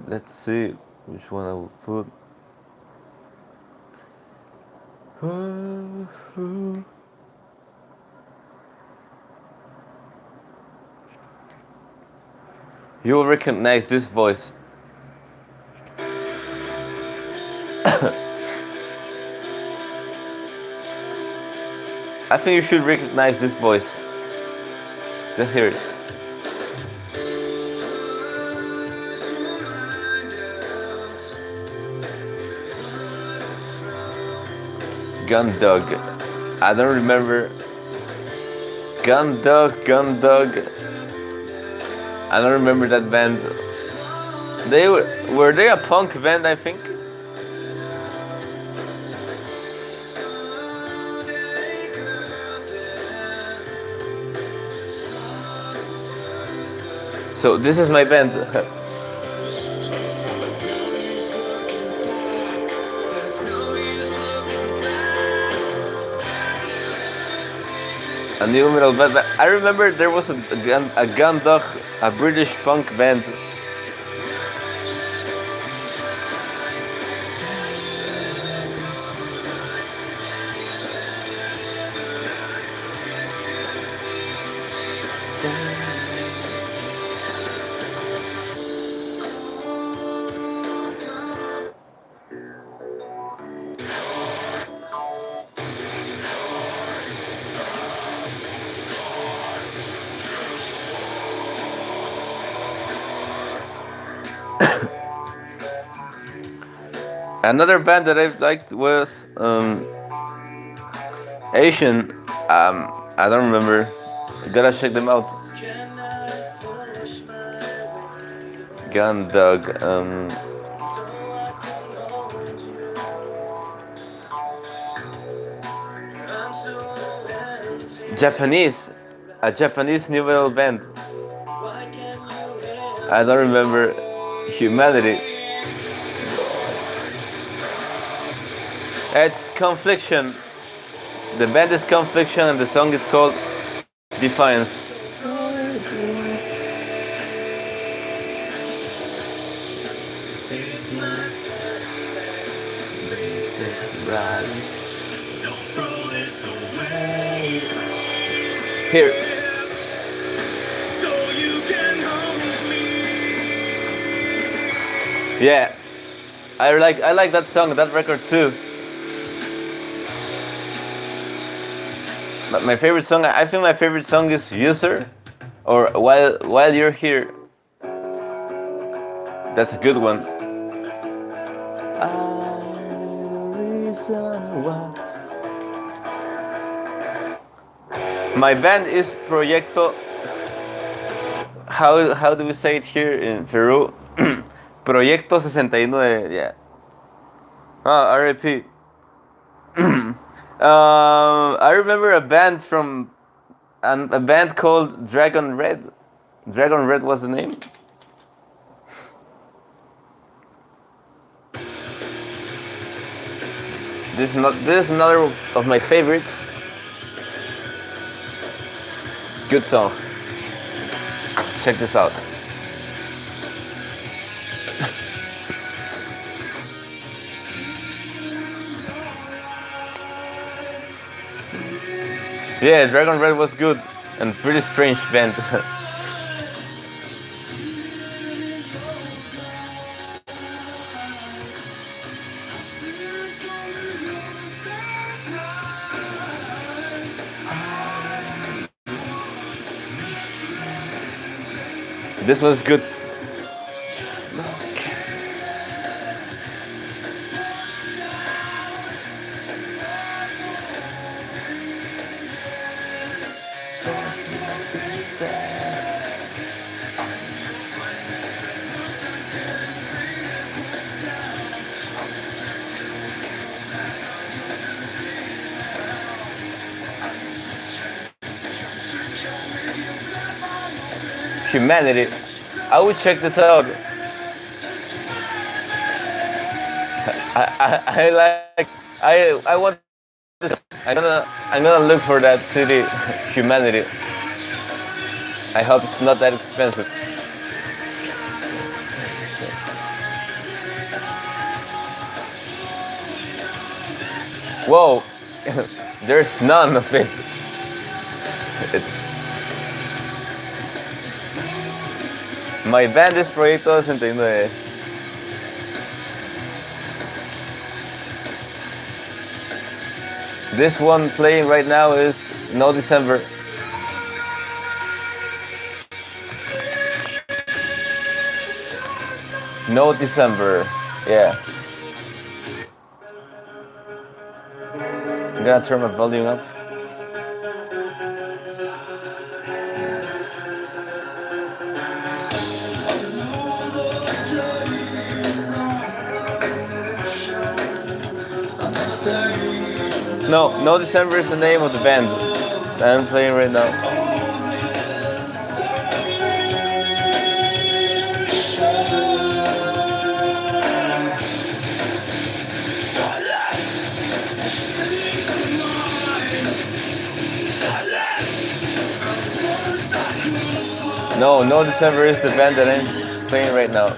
Let's see which one I will put. You will recognize this voice. I think you should recognize this voice. Let's hear it. Gun Dog. I don't remember. Gun Dog. I don't remember that band. Were they a punk band, I think? So this is my band. A new metal band. I remember there was a Gun Dog, a British punk band. Another band that I liked was Asian. I don't remember. Gotta check them out. Gun Dog. Japanese. A Japanese new metal band. I don't remember. Humanity. It's Confliction. The band is Confliction and the song is called Defiance. Here. Yeah, I like that song, that record too. But my favorite song, I think my favorite song is User, or While You're Here. That's a good one. My band is Proyecto. How do we say it here in Peru? Proyecto 69. Yeah. R.I.P. I remember a band called Dragon Red. Dragon Red was the name. This is another of my favorites. Good song. Check this out. Yeah, Dragon Red was good and pretty strange band. This was good. Humanity. I would check this out. I want this. I'm gonna look for that CD. Humanity. I hope it's not that expensive. Whoa, there's none of it. My band is Proyecto 69. This one playing right now is No December. No December. Yeah. I'm gonna turn my volume up. No December is the name of the band that I'm playing right now. No December is the band that I'm playing right now.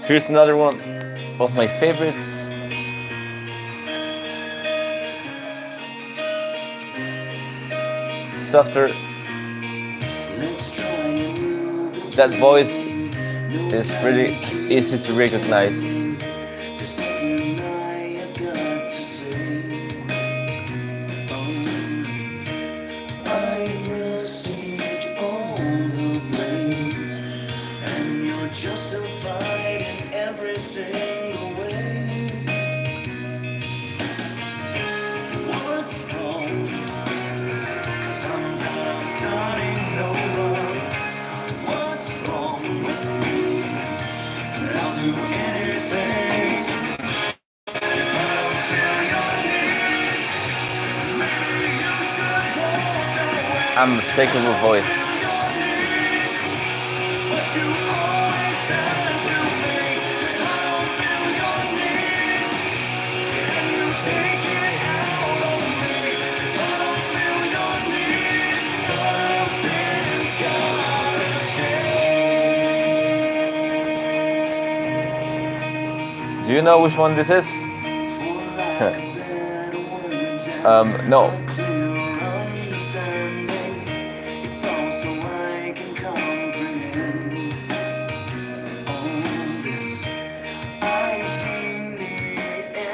Here's another one of my favorites. Softer. That voice is pretty easy to recognize. Unmistakable voice. Do you know which one this is? No.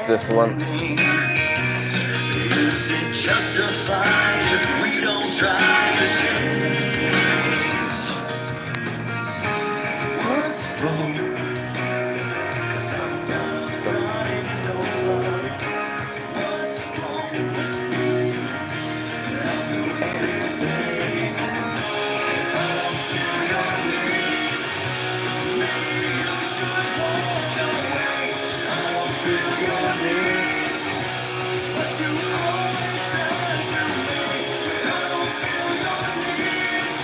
This one. Is it justified if we don't try to change? What's wrong? 'Cause I'm done starting over. What's wrong with me? I'll do anything if I don't feel your needs. Maybe you should walk away. I don't feel your needs, but you always said to me, I don't feel your needs.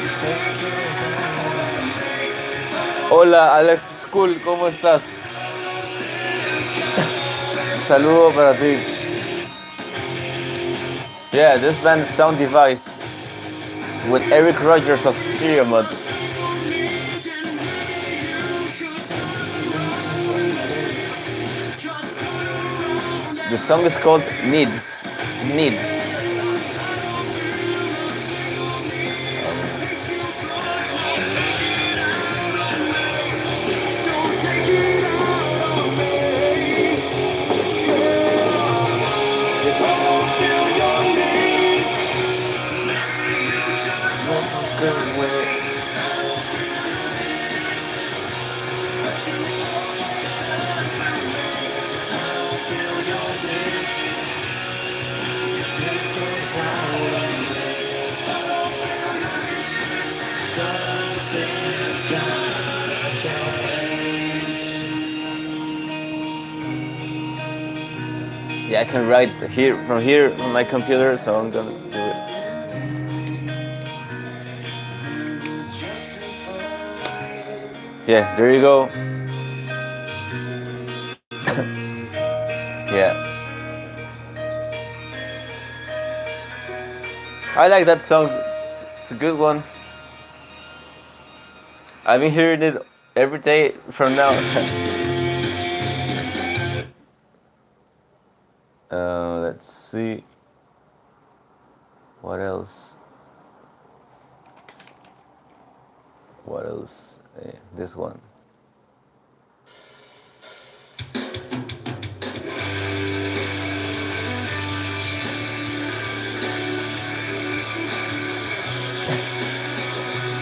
You take it out of me. Hola Alex School, ¿cómo estás? Un saludo para ti. Yeah, this band is Sound Device with Eric Rogers of Stereo Mod. The song is called Needs. Needs. I can write here from my computer, so I'm gonna do it. Yeah, there you go. Yeah, I like that song. It's a good one. I've been hearing it every day from now. Let's see. What else? What else? This one.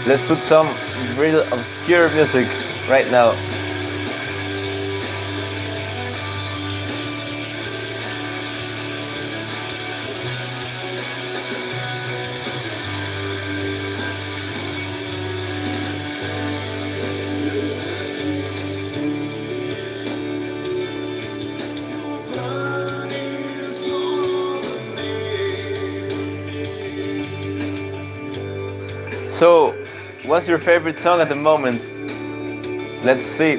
Let's put some real obscure music right now. So, what's your favorite song at the moment? Let's see.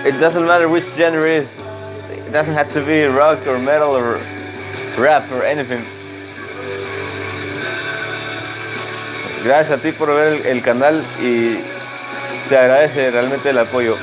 It doesn't matter which genre it is. It doesn't have to be rock or metal or rap or anything. Gracias a ti por ver el canal y se agradece realmente el apoyo.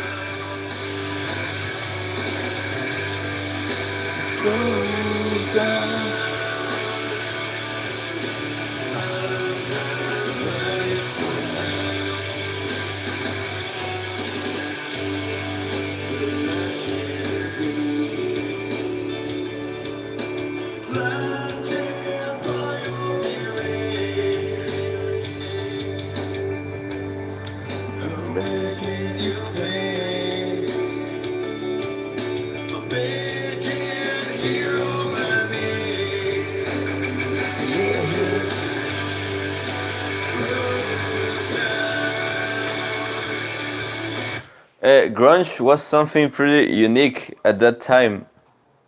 Grunge was something pretty unique at that time.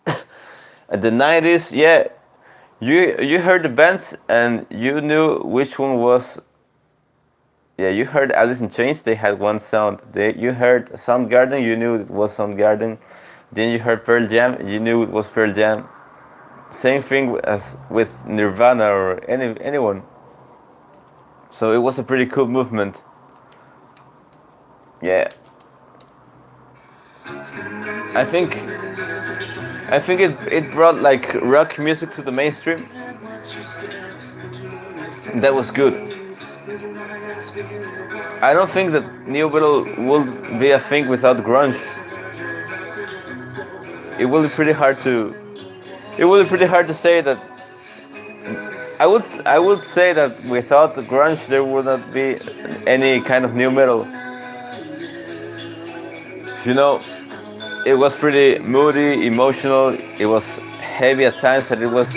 At the 90s, yeah, you heard the bands and you knew which one was. Yeah, you heard Alice in Chains, they had one sound. You heard Soundgarden, you knew it was Soundgarden. Then you heard Pearl Jam, you knew it was Pearl Jam. Same thing as with Nirvana or anyone. So it was a pretty cool movement. Yeah. I think it brought like rock music to the mainstream. That was good. I don't think that new metal would be a thing without grunge. It will be pretty hard to say that. I would say that without the grunge there would not be any kind of new metal. You know, it was pretty moody, emotional, it was heavy at times and it was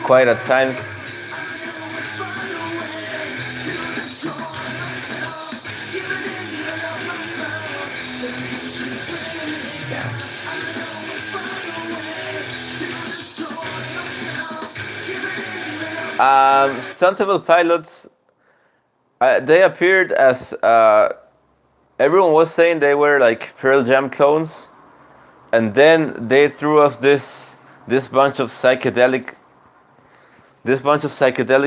quiet at times. Stone Temple Pilots, they appeared as everyone was saying they were like Pearl Jam clones, and then they threw us this bunch of psychedelic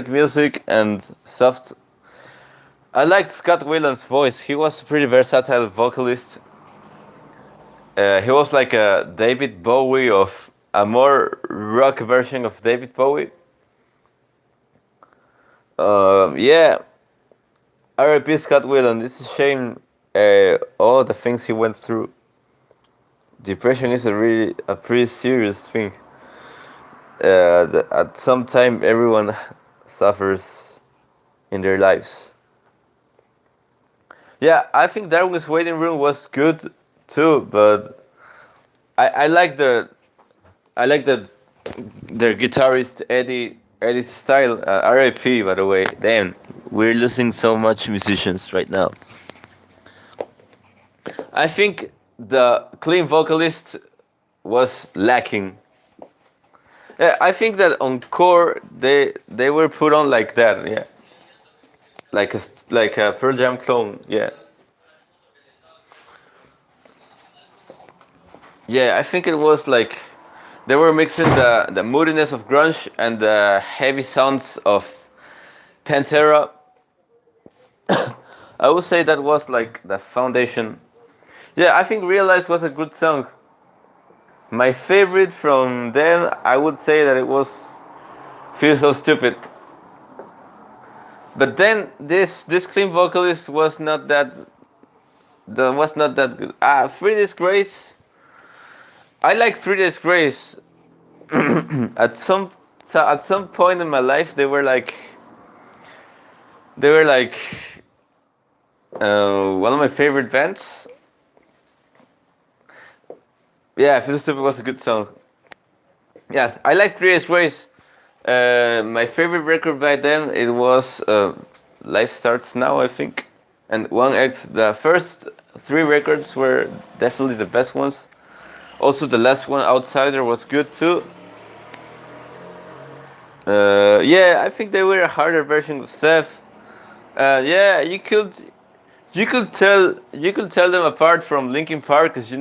music and soft. I liked Scott Weiland's voice. He was a pretty versatile vocalist. He was like a David Bowie of a more rock version of David Bowie. Yeah, R.I.P. Scott Weiland. It's a shame all the things he went through. Depression is a pretty serious thing. At some time, everyone suffers in their lives. Yeah, I think Darwin's Waiting Room was good too, but I like their guitarist Eddie's style. R.I.P. by the way. Damn, we're losing so much musicians right now. I think the clean vocalist was lacking. Yeah, I think that on Core they were put on like that, yeah, like a Pearl Jam clone, yeah. Yeah, I think it was like they were mixing the moodiness of grunge and the heavy sounds of Pantera. I would say that was like the foundation. Yeah, I think Realize was a good song. My favorite from them, I would say that it was Feel So Stupid. But then this clean vocalist was not that good. 3 Days Grace. I like 3 Days Grace. at some at some point in my life, they were like one of my favorite bands. Yeah, Feel Stupid was a good song. Yes, I like 3 Days Grace. My favorite record by them it was Life Starts Now, I think, and 1X. The first 3 records were definitely the best ones. Also, the last one, Outsider, was good too. Yeah, I think they were a harder version of Seth. Yeah, you could tell them apart from Linkin Park, because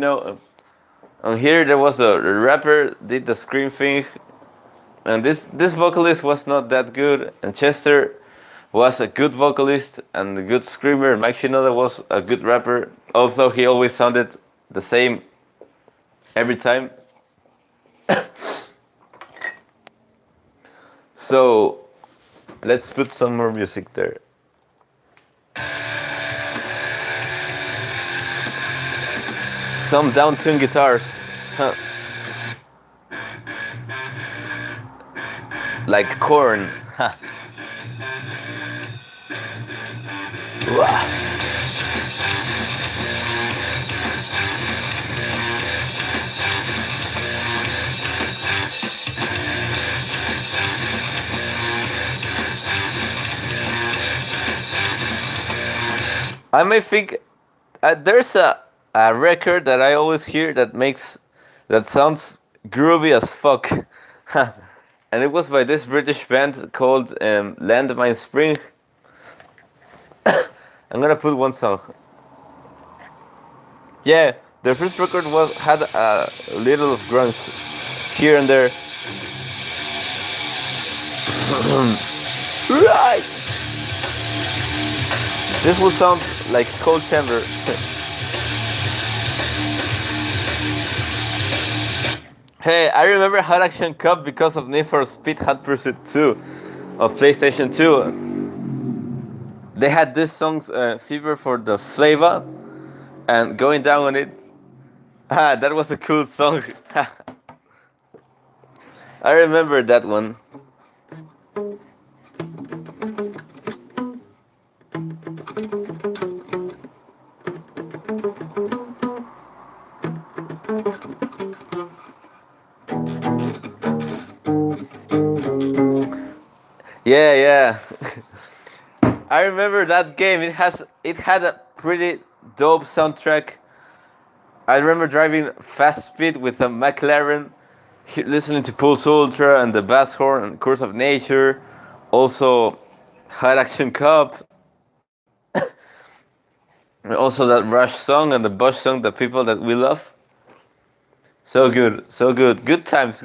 on here there was a rapper did the scream thing, and this vocalist was not that good, and Chester was a good vocalist and a good screamer. Mike Shinoda was a good rapper, although he always sounded the same every time. So let's put some more music there. Some down-tuned guitars, huh? Like Korn. Huh. I may think there's a record that I always hear that sounds groovy as fuck, and it was by this British band called Landmine Spring. I'm gonna put one song. Yeah, their first record had a little of grunge here and there. Right. This will sound like Cold Chamber. Hey, I remember Hot Action Cup because of Need for Speed Hot Pursuit 2 of PlayStation 2. They had this song, Fever for the Flava, and Going Down on It. That was a cool song. I remember that one. Yeah. I remember that game. It had a pretty dope soundtrack. I remember driving fast speed with a McLaren, listening to Pulse Ultra and the Bass Horn and Curse of Nature. Also, Hot Action Cup. And also that Rush song and the Bush song, The People That We Love. So good. Good times.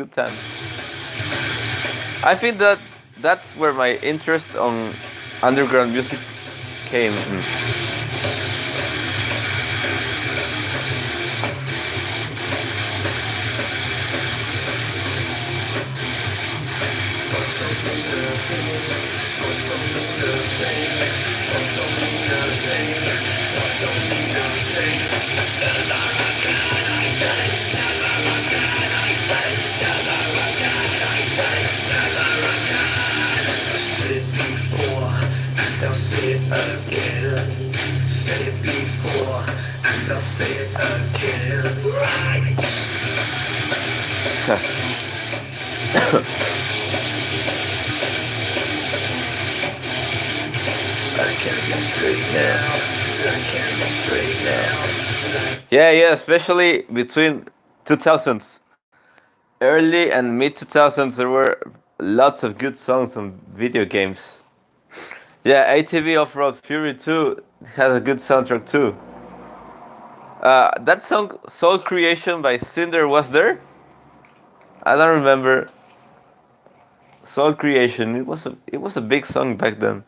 I think that's where my interest on underground music came. Yeah, especially between 2000s. early and mid 2000s there were lots of good songs on video games. Yeah, ATV Off-Road Fury 2 has a good soundtrack too. That song Soul Creation by Cinder was there? I don't remember. Soul Creation. It was a big song back then.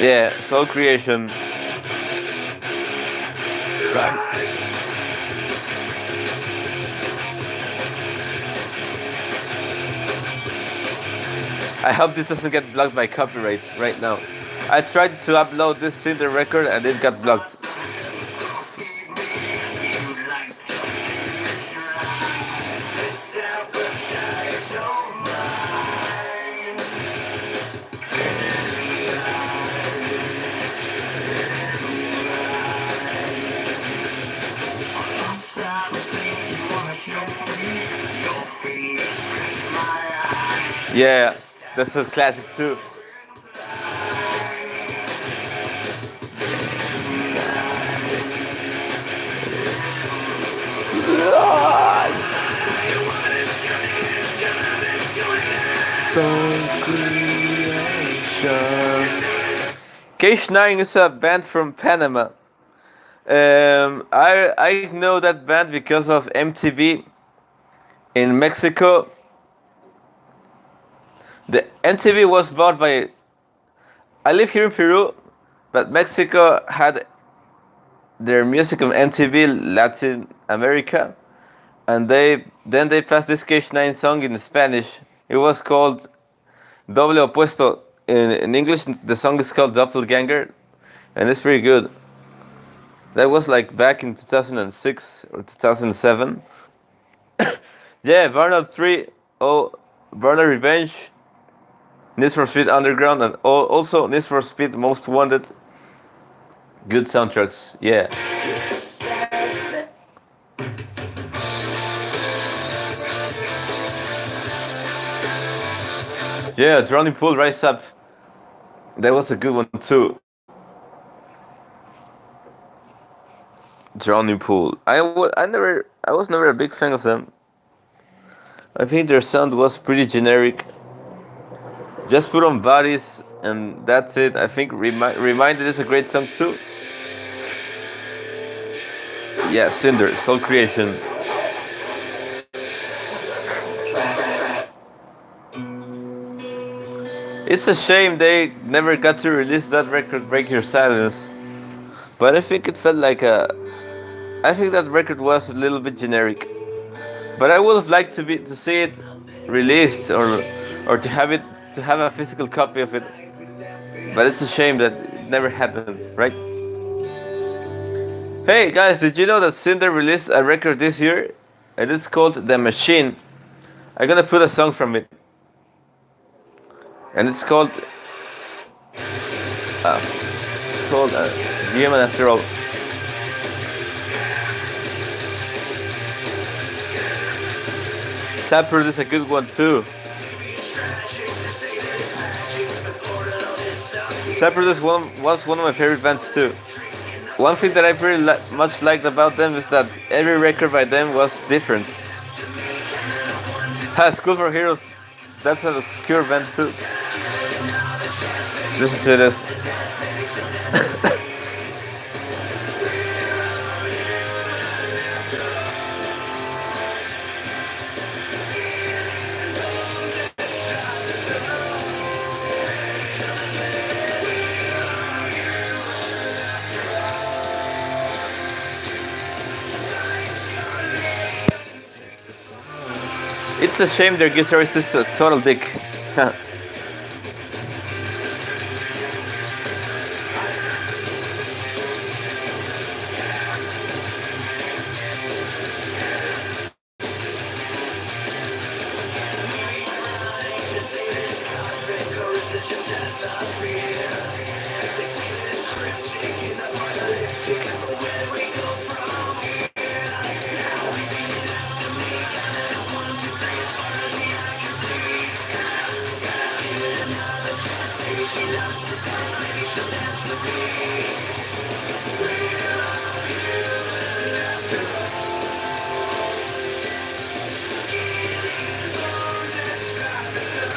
Yeah, Soul Creation. Right. I hope this doesn't get blocked by copyright right now. I tried to upload this Cinder record and it got blocked. Yeah, that's a classic too. Cage 9 is a band from Panama. I know that band because of MTV in Mexico. The MTV was bought by. I live here in Peru, but Mexico had their music on MTV Latin America, and they passed this Cage 9 song in Spanish. It was called Doble Opuesto. In English, the song is called Doppelganger, and it's pretty good. That was like back in 2006 or 2007. Yeah, Burnout 3, Burnout Revenge, Need for Speed Underground, and also Need for Speed Most Wanted. Good soundtracks, yeah. Yeah, Drowning Pool, Rise Up. That was a good one too. Drowning Pool. I was never a big fan of them. I think their sound was pretty generic. Just put on bodies and that's it. I think Reminded is a great song too. Yeah, Cinder, Soul Creation. It's a shame they never got to release that record, Break Your Silence. But I think it felt like I think that record was a little bit generic. But I would have liked to see it released or to have a physical copy of it. But it's a shame that it never happened, right? Hey guys, did you know that Cinder released a record this year? And it's called The Machine. I'm gonna put a song from it. And it's called Human After All. Taproot is a good one too. Taproot was one of my favorite bands too. One thing that I pretty much liked about them is that every record by them was different. School for Heroes, that's an obscure band too. Listen to this. It's a shame their guitarist is a total dick.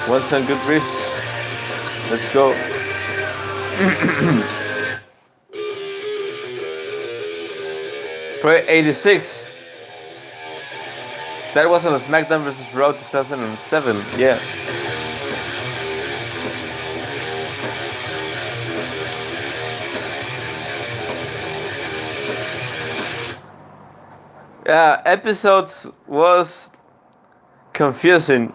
Want some good riffs? Let's go. Project 86. That was on a SmackDown vs. Raw 2007. Yeah. Yeah, episodes was confusing.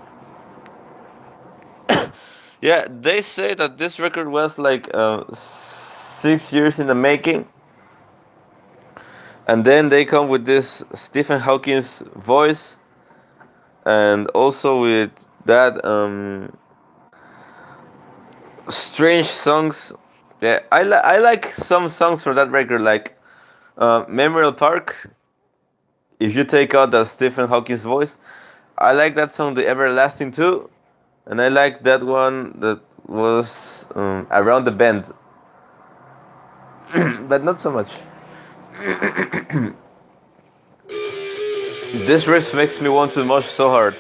Yeah, they say that this record was like 6 years in the making, and then they come with this Stephen Hawking's voice, and also with that strange songs. Yeah, I like some songs from that record, like Memorial Park. If you take out the Stephen Hawking's voice, I like that song, The Everlasting too, and I like that one that was Around the Bend, but not so much. This riff makes me want to mosh so hard.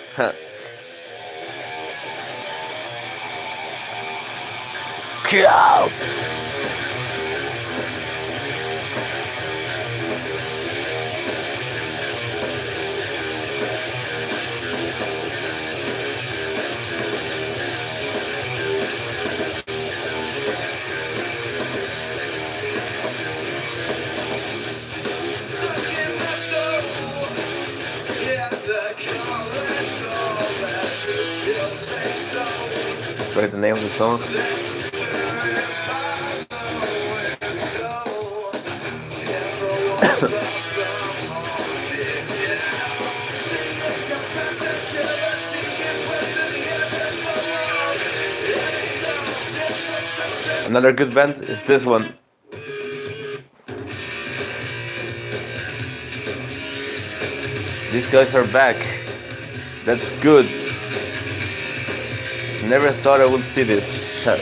Go! Write the name of the song. Another good band is this one. These guys are back. That's good. Never thought I would see this. God.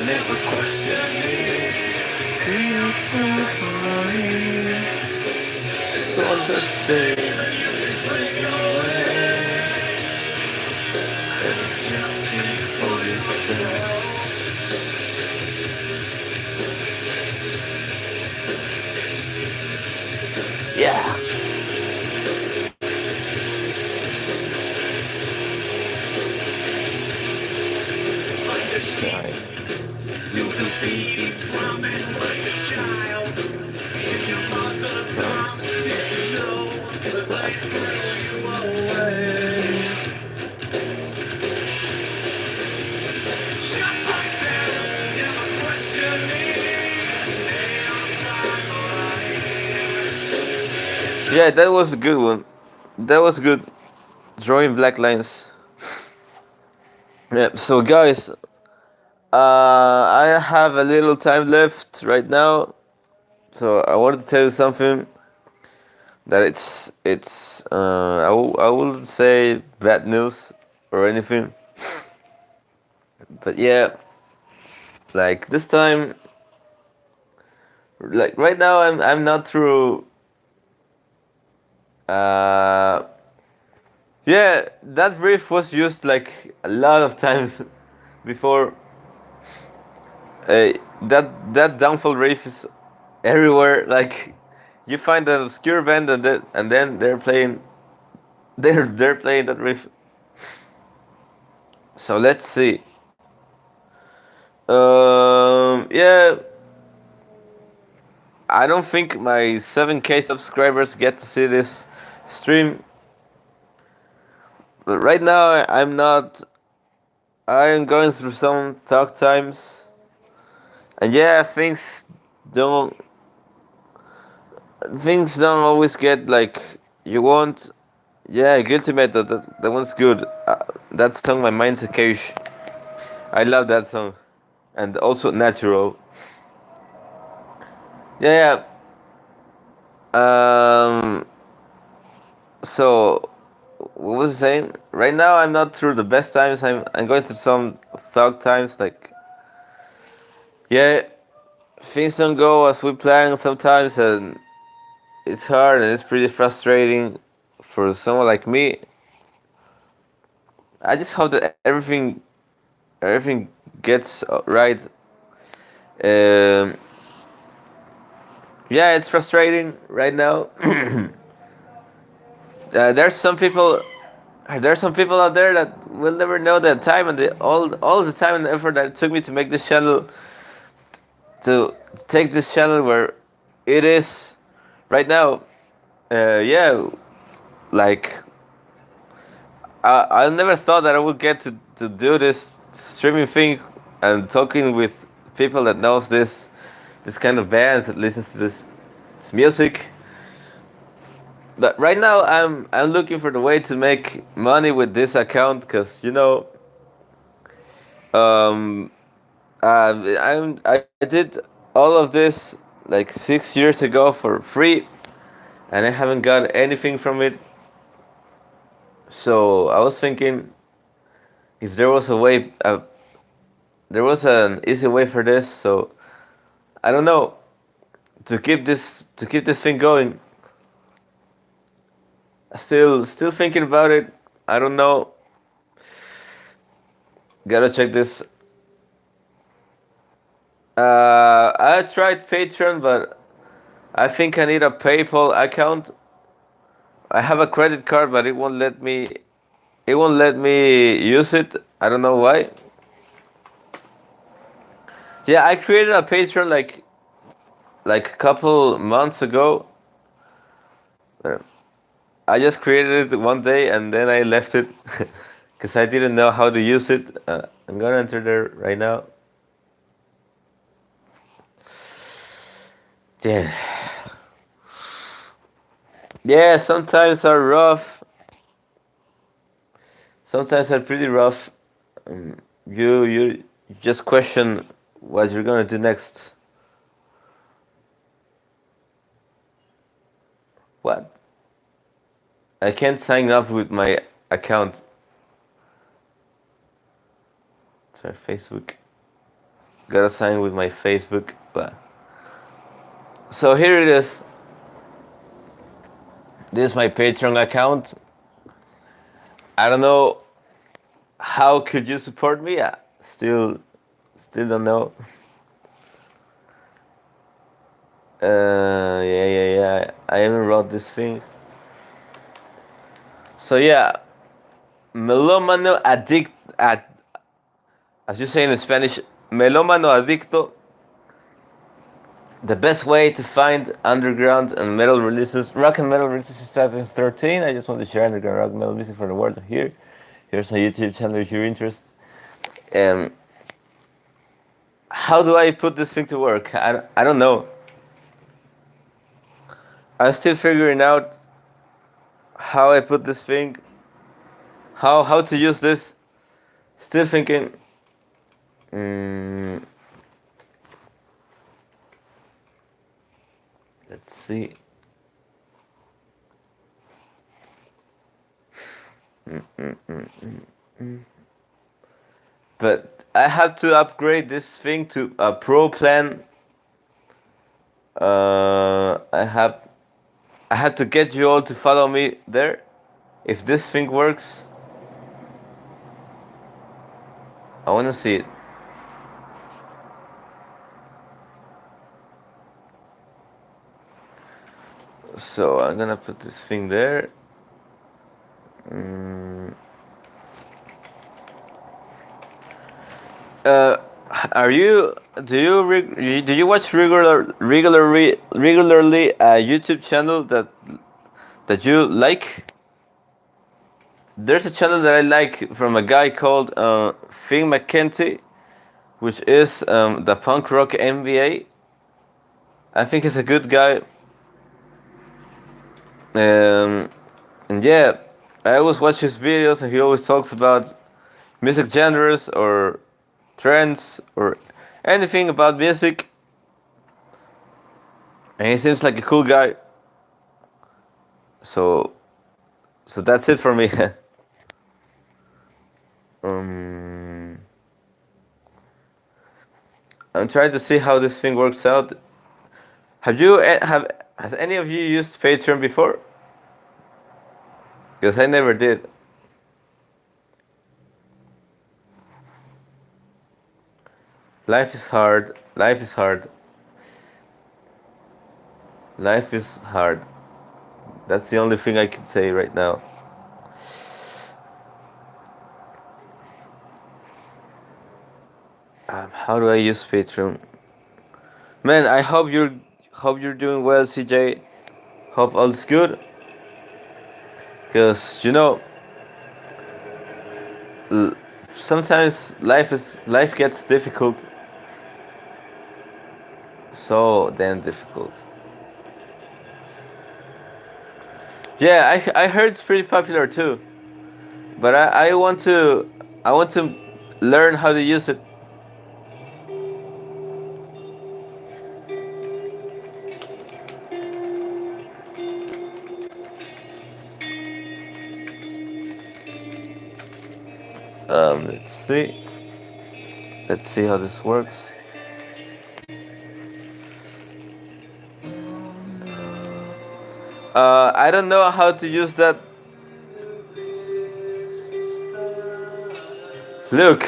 Never question me. It's all the same. Yeah. You will be drumming like a child in your mother's arms. Did you know that I threw you away? Just like that, never question me. Yeah, that was a good one. That was good. Drawing black lines. Yeah, so guys, I have a little time left right now, so I wanted to tell you something that I wouldn't say bad news or anything, but yeah, like this time, like right now I'm not through. Yeah, that riff was used like a lot of times before. That downfall riff is everywhere. Like you find an obscure band and then they're playing that riff. So let's see. Yeah, I don't think my 7K subscribers get to see this stream. But right now I'm not. I am going through some tough times. And yeah, things don't always get like You want? Yeah, Guilty Method. That one's good. That song, My Mind's a Cage. I love that song, and also Natural. Yeah, yeah. So, what was I saying? Right now, I'm not through the best times. I'm going through some thug times. Like, yeah, things don't go as we plan sometimes, and it's hard and it's pretty frustrating for someone like me. I just hope that everything gets right. Um, yeah, it's frustrating right now. There's some people. There's some people out there that will never know the time and all the time and effort that it took me to make this channel, to take this channel where it is right now. Yeah, like I never thought that I would get to do this streaming thing and talking with people that knows this kind of bands, that listens to this music. But right now I'm looking for the way to make money with this account, because um I did all of this like 6 years ago for free, and I haven't got anything from it. So I was thinking, if there was a way, there was an easy way for this. So I don't know, to keep this thing going. Still thinking about it. I don't know. Gotta check this. I tried Patreon, but I think I need a PayPal account. I have a credit card, but it won't let me. It won't let me use it. I don't know why. Yeah, I created a Patreon like a couple months ago. I just created it one day and then I left it because I didn't know how to use it. I'm gonna enter there right now. Yeah, yeah. Sometimes are rough. Sometimes are pretty rough. Um, you just question what you're gonna do next. What? I can't sign up with my account. Sorry, Facebook. Gotta sign with my Facebook, but so here it is. This is my Patreon account. I don't know how could you support me. Still don't know. Yeah. I even wrote this thing. So yeah, melómano addict at, as you say in Spanish, melómano adicto. The best way to find underground and metal releases, rock and metal releases, is 2013. I just want to share underground rock and metal music for the world here. Here's my YouTube channel if you're interested. How do I put this thing to work? I don't know. I'm still figuring out how I put this thing, how to use this. Still thinking. Let's see. But I have to upgrade this thing to a pro plan. I have to get you all to follow me there. If this thing works, I want to see it. So I'm gonna put this thing there. Are you? Do you watch regularly a YouTube channel that you like? There's a channel that I like from a guy called Finn McKenty, which is the punk rock MBA. I think he's a good guy. And yeah, I always watch his videos, and he always talks about music genres or trends or anything about music. And he seems like a cool guy. So that's it for me. um, I'm trying to see how this thing works out. Has any of you used Patreon before? Because I never did. Life is hard. Life is hard. Life is hard. That's the only thing I can say right now. How do I use Patreon? Man, I hope you're doing well, CJ. Hope all's good. Cause sometimes life gets difficult. So damn difficult. Yeah, I heard it's pretty popular too. But I want to learn how to use it. Let's see. Let's see how this works. I don't know how to use that. Look,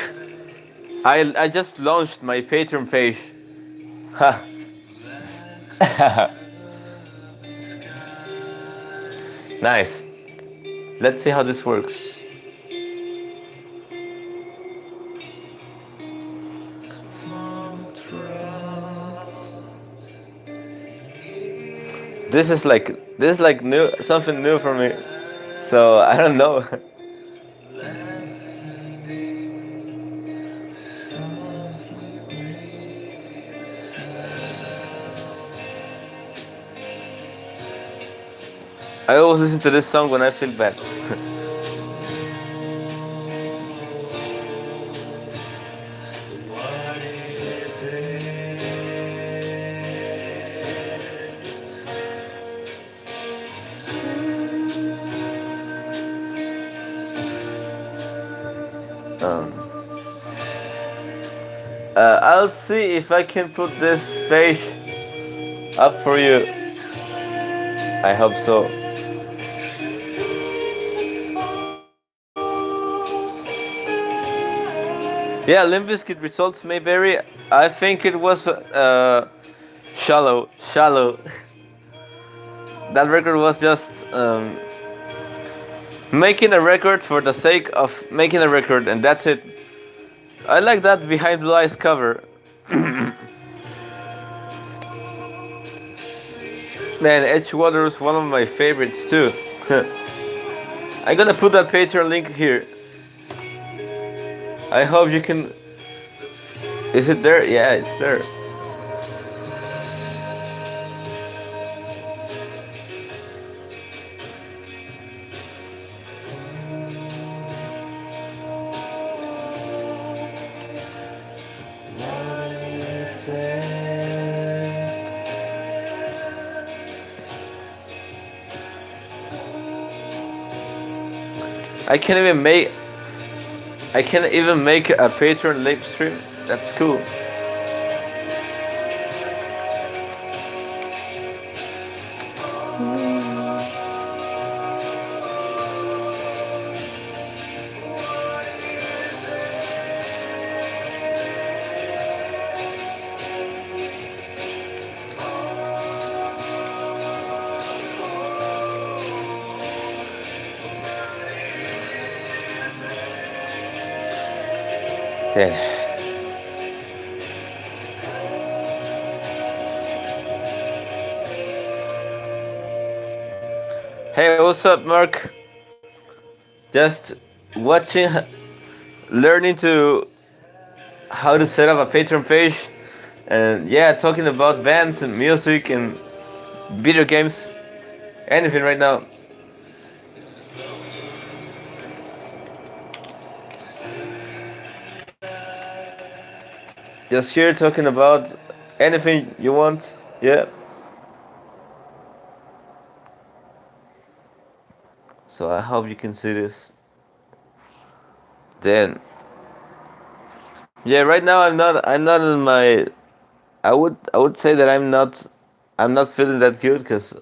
I just launched my Patreon page. Ha. Nice. Let's see how this works. This is like new, something new for me. So I don't know. I always listen to this song when I feel bad. I'll see if I can put this page up for you. I hope so. Yeah, Limp Bizkit results may vary. I think it was Shallow. That record was just making a record for the sake of making a record, and that's it. I like that Behind Blue Eyes cover. Man, Edgewater is one of my favorites too. I'm gonna put that Patreon link here. I hope you can. Is it there? Yeah, it's there. I can't even make a Patreon live stream. That's cool. Okay. Hey, what's up, Mark? Just watching, learning to how to set up a Patreon page, and yeah, talking about bands and music and video games, anything right now. Just here talking about anything you want. Yeah. So I hope you can see this. Then, yeah. Right now I'm not in my. I would say that I'm not feeling that good because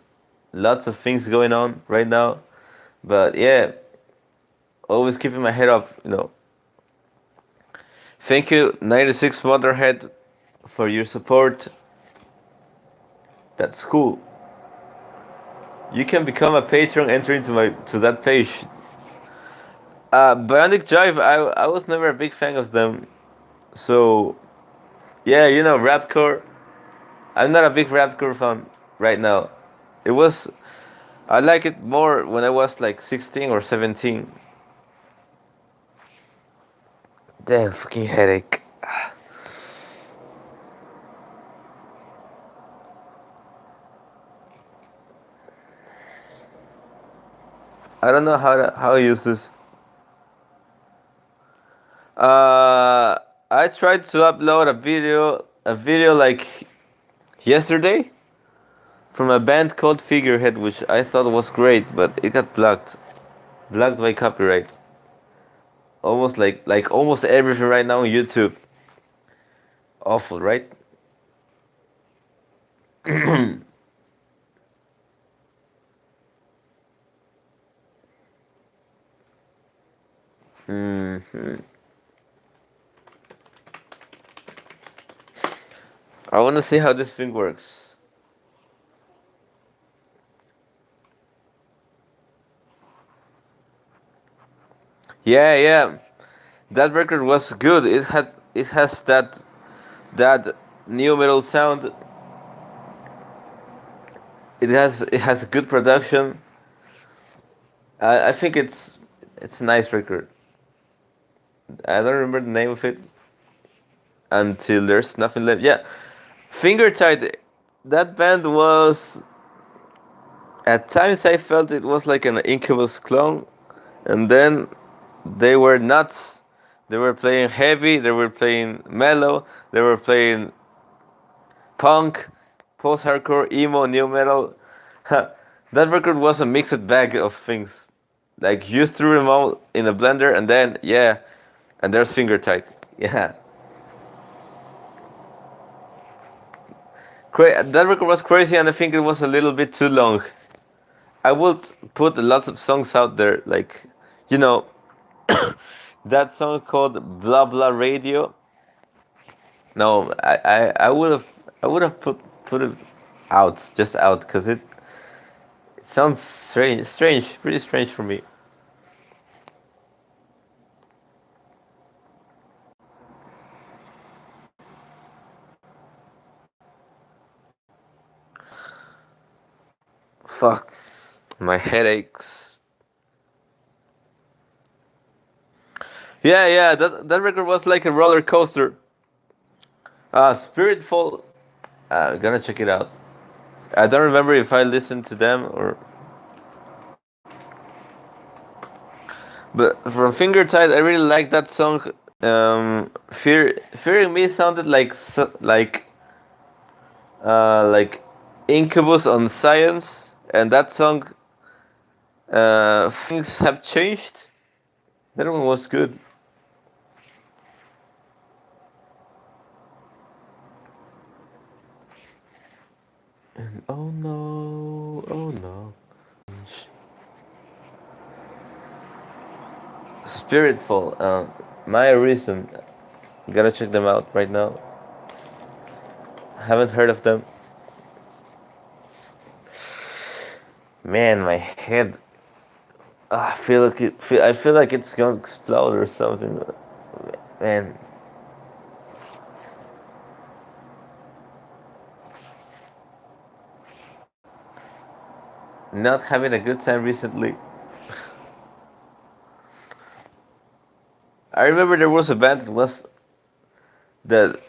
lots of things going on right now. But yeah, always keeping my head up. You know. Thank you, 96 Motherhead, for your support. That's cool. You can become a patron, enter into my to that page. Bionic Jive, I was never a big fan of them. So yeah, you know, rapcore. I'm not a big rapcore fan right now. It was I like it more when I was like 16 or 17. Damn fucking headache. I don't know how to use this. Uh, I tried to upload a video like yesterday from a band called Figurehead, which I thought was great, but it got blocked by copyright. Almost like almost everything right now on YouTube. Awful, right? hmm I want to see how this thing works. Yeah, yeah. That record was good. It has that new metal sound. It has good production. I think it's a nice record. I don't remember the name of it until there's nothing left. Yeah, Finger Tight. That band was at times I felt it was like an Incubus clone, and then they were nuts. They were playing heavy. They were playing mellow. They were playing punk, post-hardcore, emo, new metal. That record was a mixed bag of things. Like you threw them all in a blender, and then yeah, and there's Finger Tight. Yeah, that record was crazy, and I think it was a little bit too long. I would put lots of songs out there, like you know, that song called "Blah Blah Radio." No, I would have put it out, just out, because it sounds strange, pretty strange for me. Fuck, my headaches. Yeah, yeah, that record was like a roller coaster. Spiritful. Gonna check it out. I don't remember if I listened to them or, but from Finger Tight, I really like that song. Fearing Me sounded like like Incubus on Science, and that song, Things Have Changed. That one was good. And oh no, oh no. Spiritful, Maya Reason. Gotta check them out right now. Haven't heard of them. Man, my head. I feel like it's gonna explode or something. Man, not having a good time recently. I remember there was a band that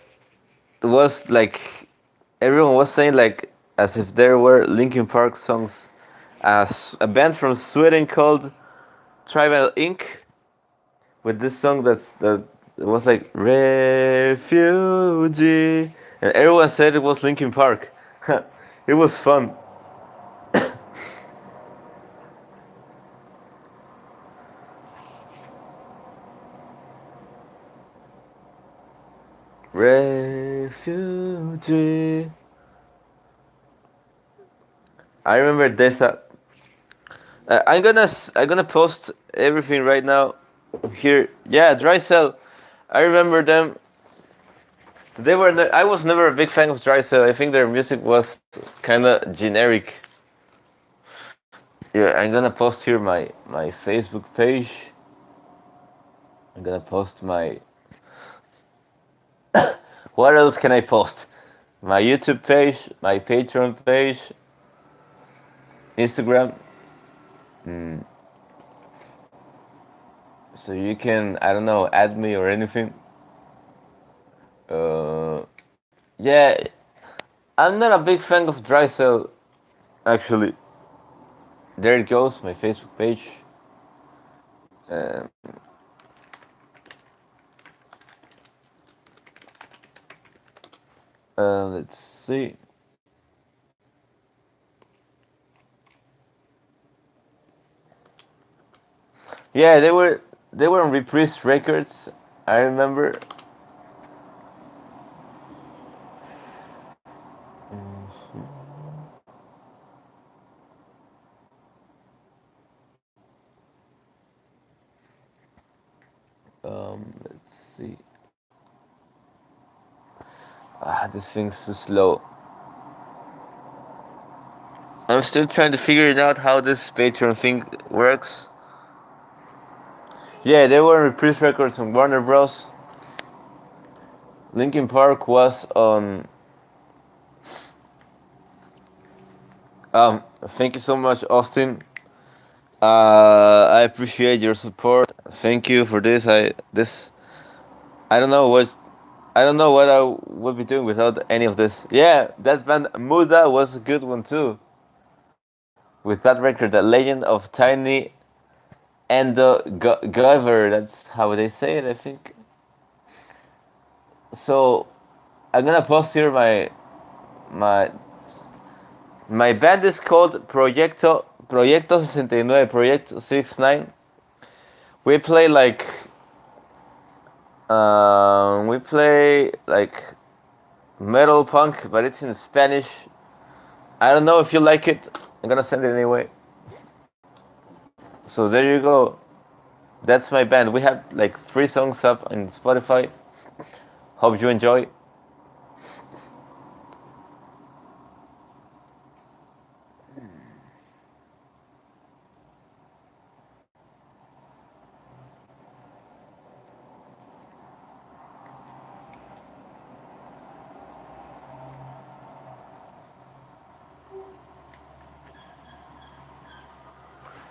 was like everyone was saying like as if there were Linkin Park songs. As a band from Sweden called Tribal Inc. with this song it was like refugee, and everyone said it was Linkin Park. It was fun. Refugee. I remember this. I'm gonna post everything right now. Here, yeah, Dry Cell. I remember them. They were. I was never a big fan of Dry Cell. I think their music was kind of generic. Yeah, I'm gonna post here my Facebook page. I'm gonna post my. What else can I post? My YouTube page, my Patreon page, Instagram. Mm. So you can, I don't know, add me or anything. Uh, yeah, I'm not a big fan of Dry Cell, actually. There it goes, my Facebook page. Um, let's see. Yeah, they were on Reprise Records. I remember. Let's see. This thing's so slow. I'm still trying to figure it out how this Patreon thing works. Yeah, they were on Reprise Records on Warner Bros. Linkin Park was on. Um, Thank you so much, Austin. I appreciate your support. Thank you for this. I don't know what I would be doing without any of this. Yeah, that band Muda was a good one too. With that record, The Legend of Tiny and the Guyver. That's how they say it, I think. So I'm gonna post here my my band is called Proyecto 69, Project 69. We play like metal punk, but it's in Spanish. I don't know if you like it. I'm gonna send it anyway. So there you go. That's my band. We have like 3 songs up on Spotify. Hope you enjoy.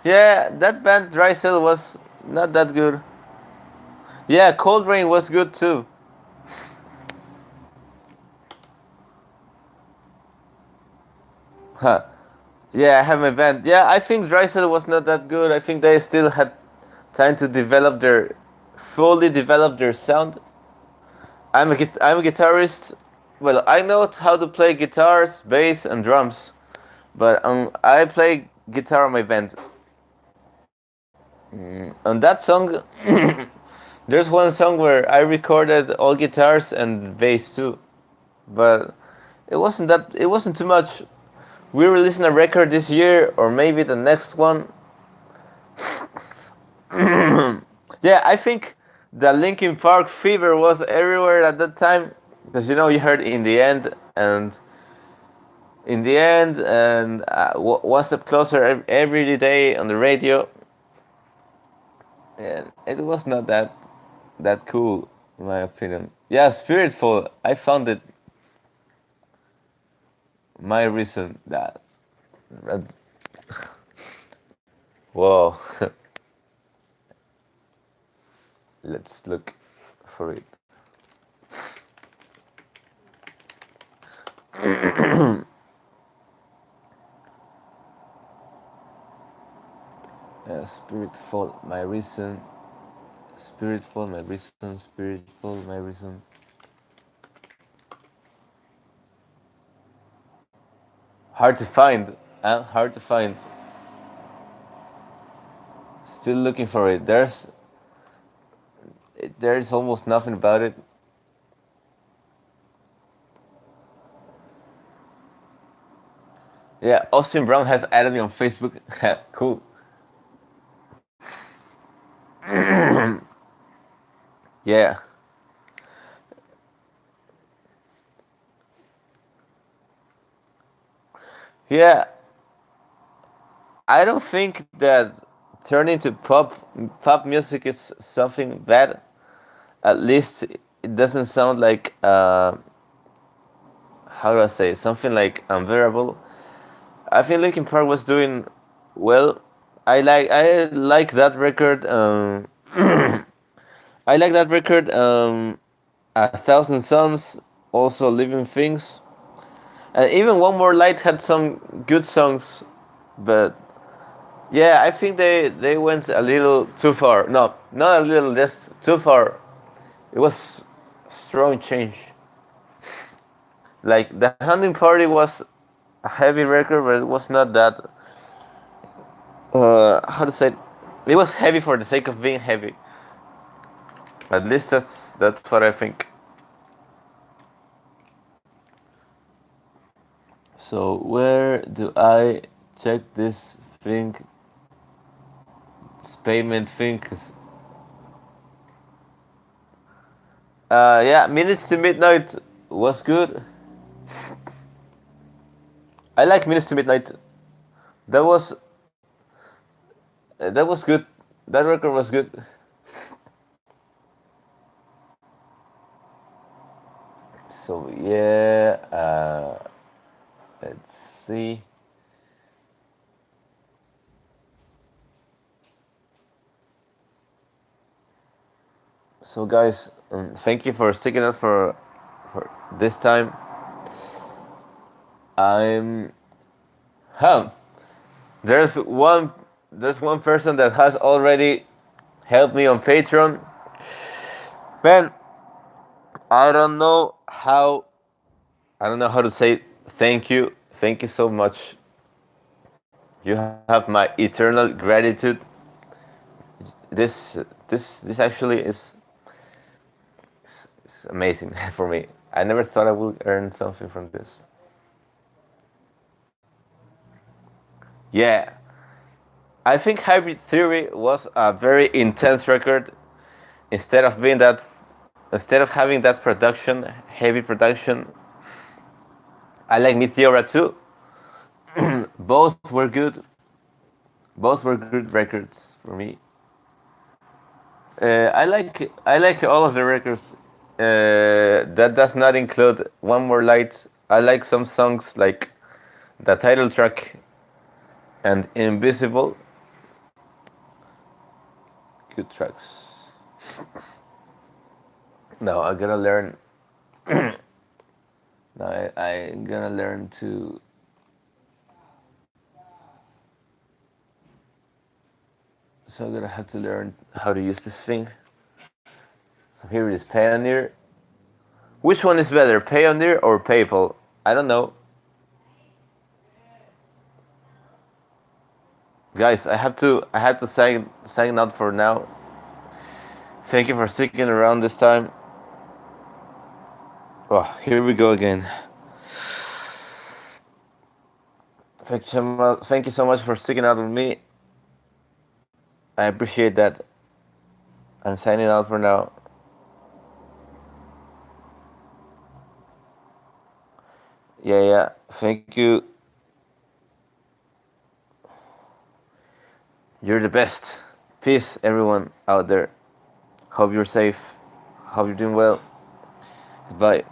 Yeah, that band Dry Cell was not that good. Yeah, Cold Rain was good too. Huh. Yeah, I have my band. Yeah, I think Dry Cell was not that good. I think they still had time to fully develop their sound. I'm a guitarist. Well, I know how to play guitars, bass, and drums, but I play guitar on my band. On that song, there's one song where I recorded all guitars and bass too, but it wasn't too much. We're releasing a record this year, or maybe the next one. Yeah, I think the Linkin Park fever was everywhere at that time, because you heard in the end and one step closer every day on the radio, and it was not that cool in my opinion. Yeah, Spiritful. I found it. My reason that whoa. Let's look for it. Spiritful. My reason. Spiritful, my reason, spiritual, my reason. Hard to find. Hard to find. Still looking for it. There's almost nothing about it. Yeah, Austin Brown has added me on Facebook. Cool. Yeah. Yeah. I don't think that turning to pop music is something bad. At least it doesn't sound like how do I say, something like unbearable. I think Linkin Park was doing well. I like that record. I like that record. A Thousand Suns, also Living Things, and even One More Light had some good songs, but yeah, I think they went a little too far. No, not a little, just too far. It was strong change. Like the Hunting Party was a heavy record, but it was not that. How to say it? It was heavy for the sake of being heavy. At least that's what I think. So where do I check this thing? This payment thing. Yeah, Minutes to Midnight was good. I like Minutes to Midnight. That was that was good. That record was good. So yeah, let's see. So guys, thank you for sticking out for this time. I'm hum. There's one there's one person that has already helped me on Patreon. Man, I don't know how I don't know how to say thank you. Thank you so much. You have my eternal gratitude. This this actually is amazing for me. I never thought I would earn something from this. Yeah, I think Hybrid Theory was a very intense record. Instead of being that, instead of having that production, heavy production, I like Meteora too. Both were good. Both were good records for me. I like all of the records. That does not include One More Light. I like some songs like the title track and Invisible. Good tracks. No, I'm gonna learn. No, I'm gonna learn to. So I'm gonna have to learn how to use this thing. So here it is, Pioneer. Which one is better, Pioneer or PayPal? I don't know. Guys, I have to sign out for now. Thank you for sticking around this time. Oh, here we go again. Thank you so much for sticking out with me. I appreciate that. I'm signing out for now. Yeah. Thank you. You're the best. Peace, everyone out there. Hope you're safe. Hope you're doing well. Goodbye.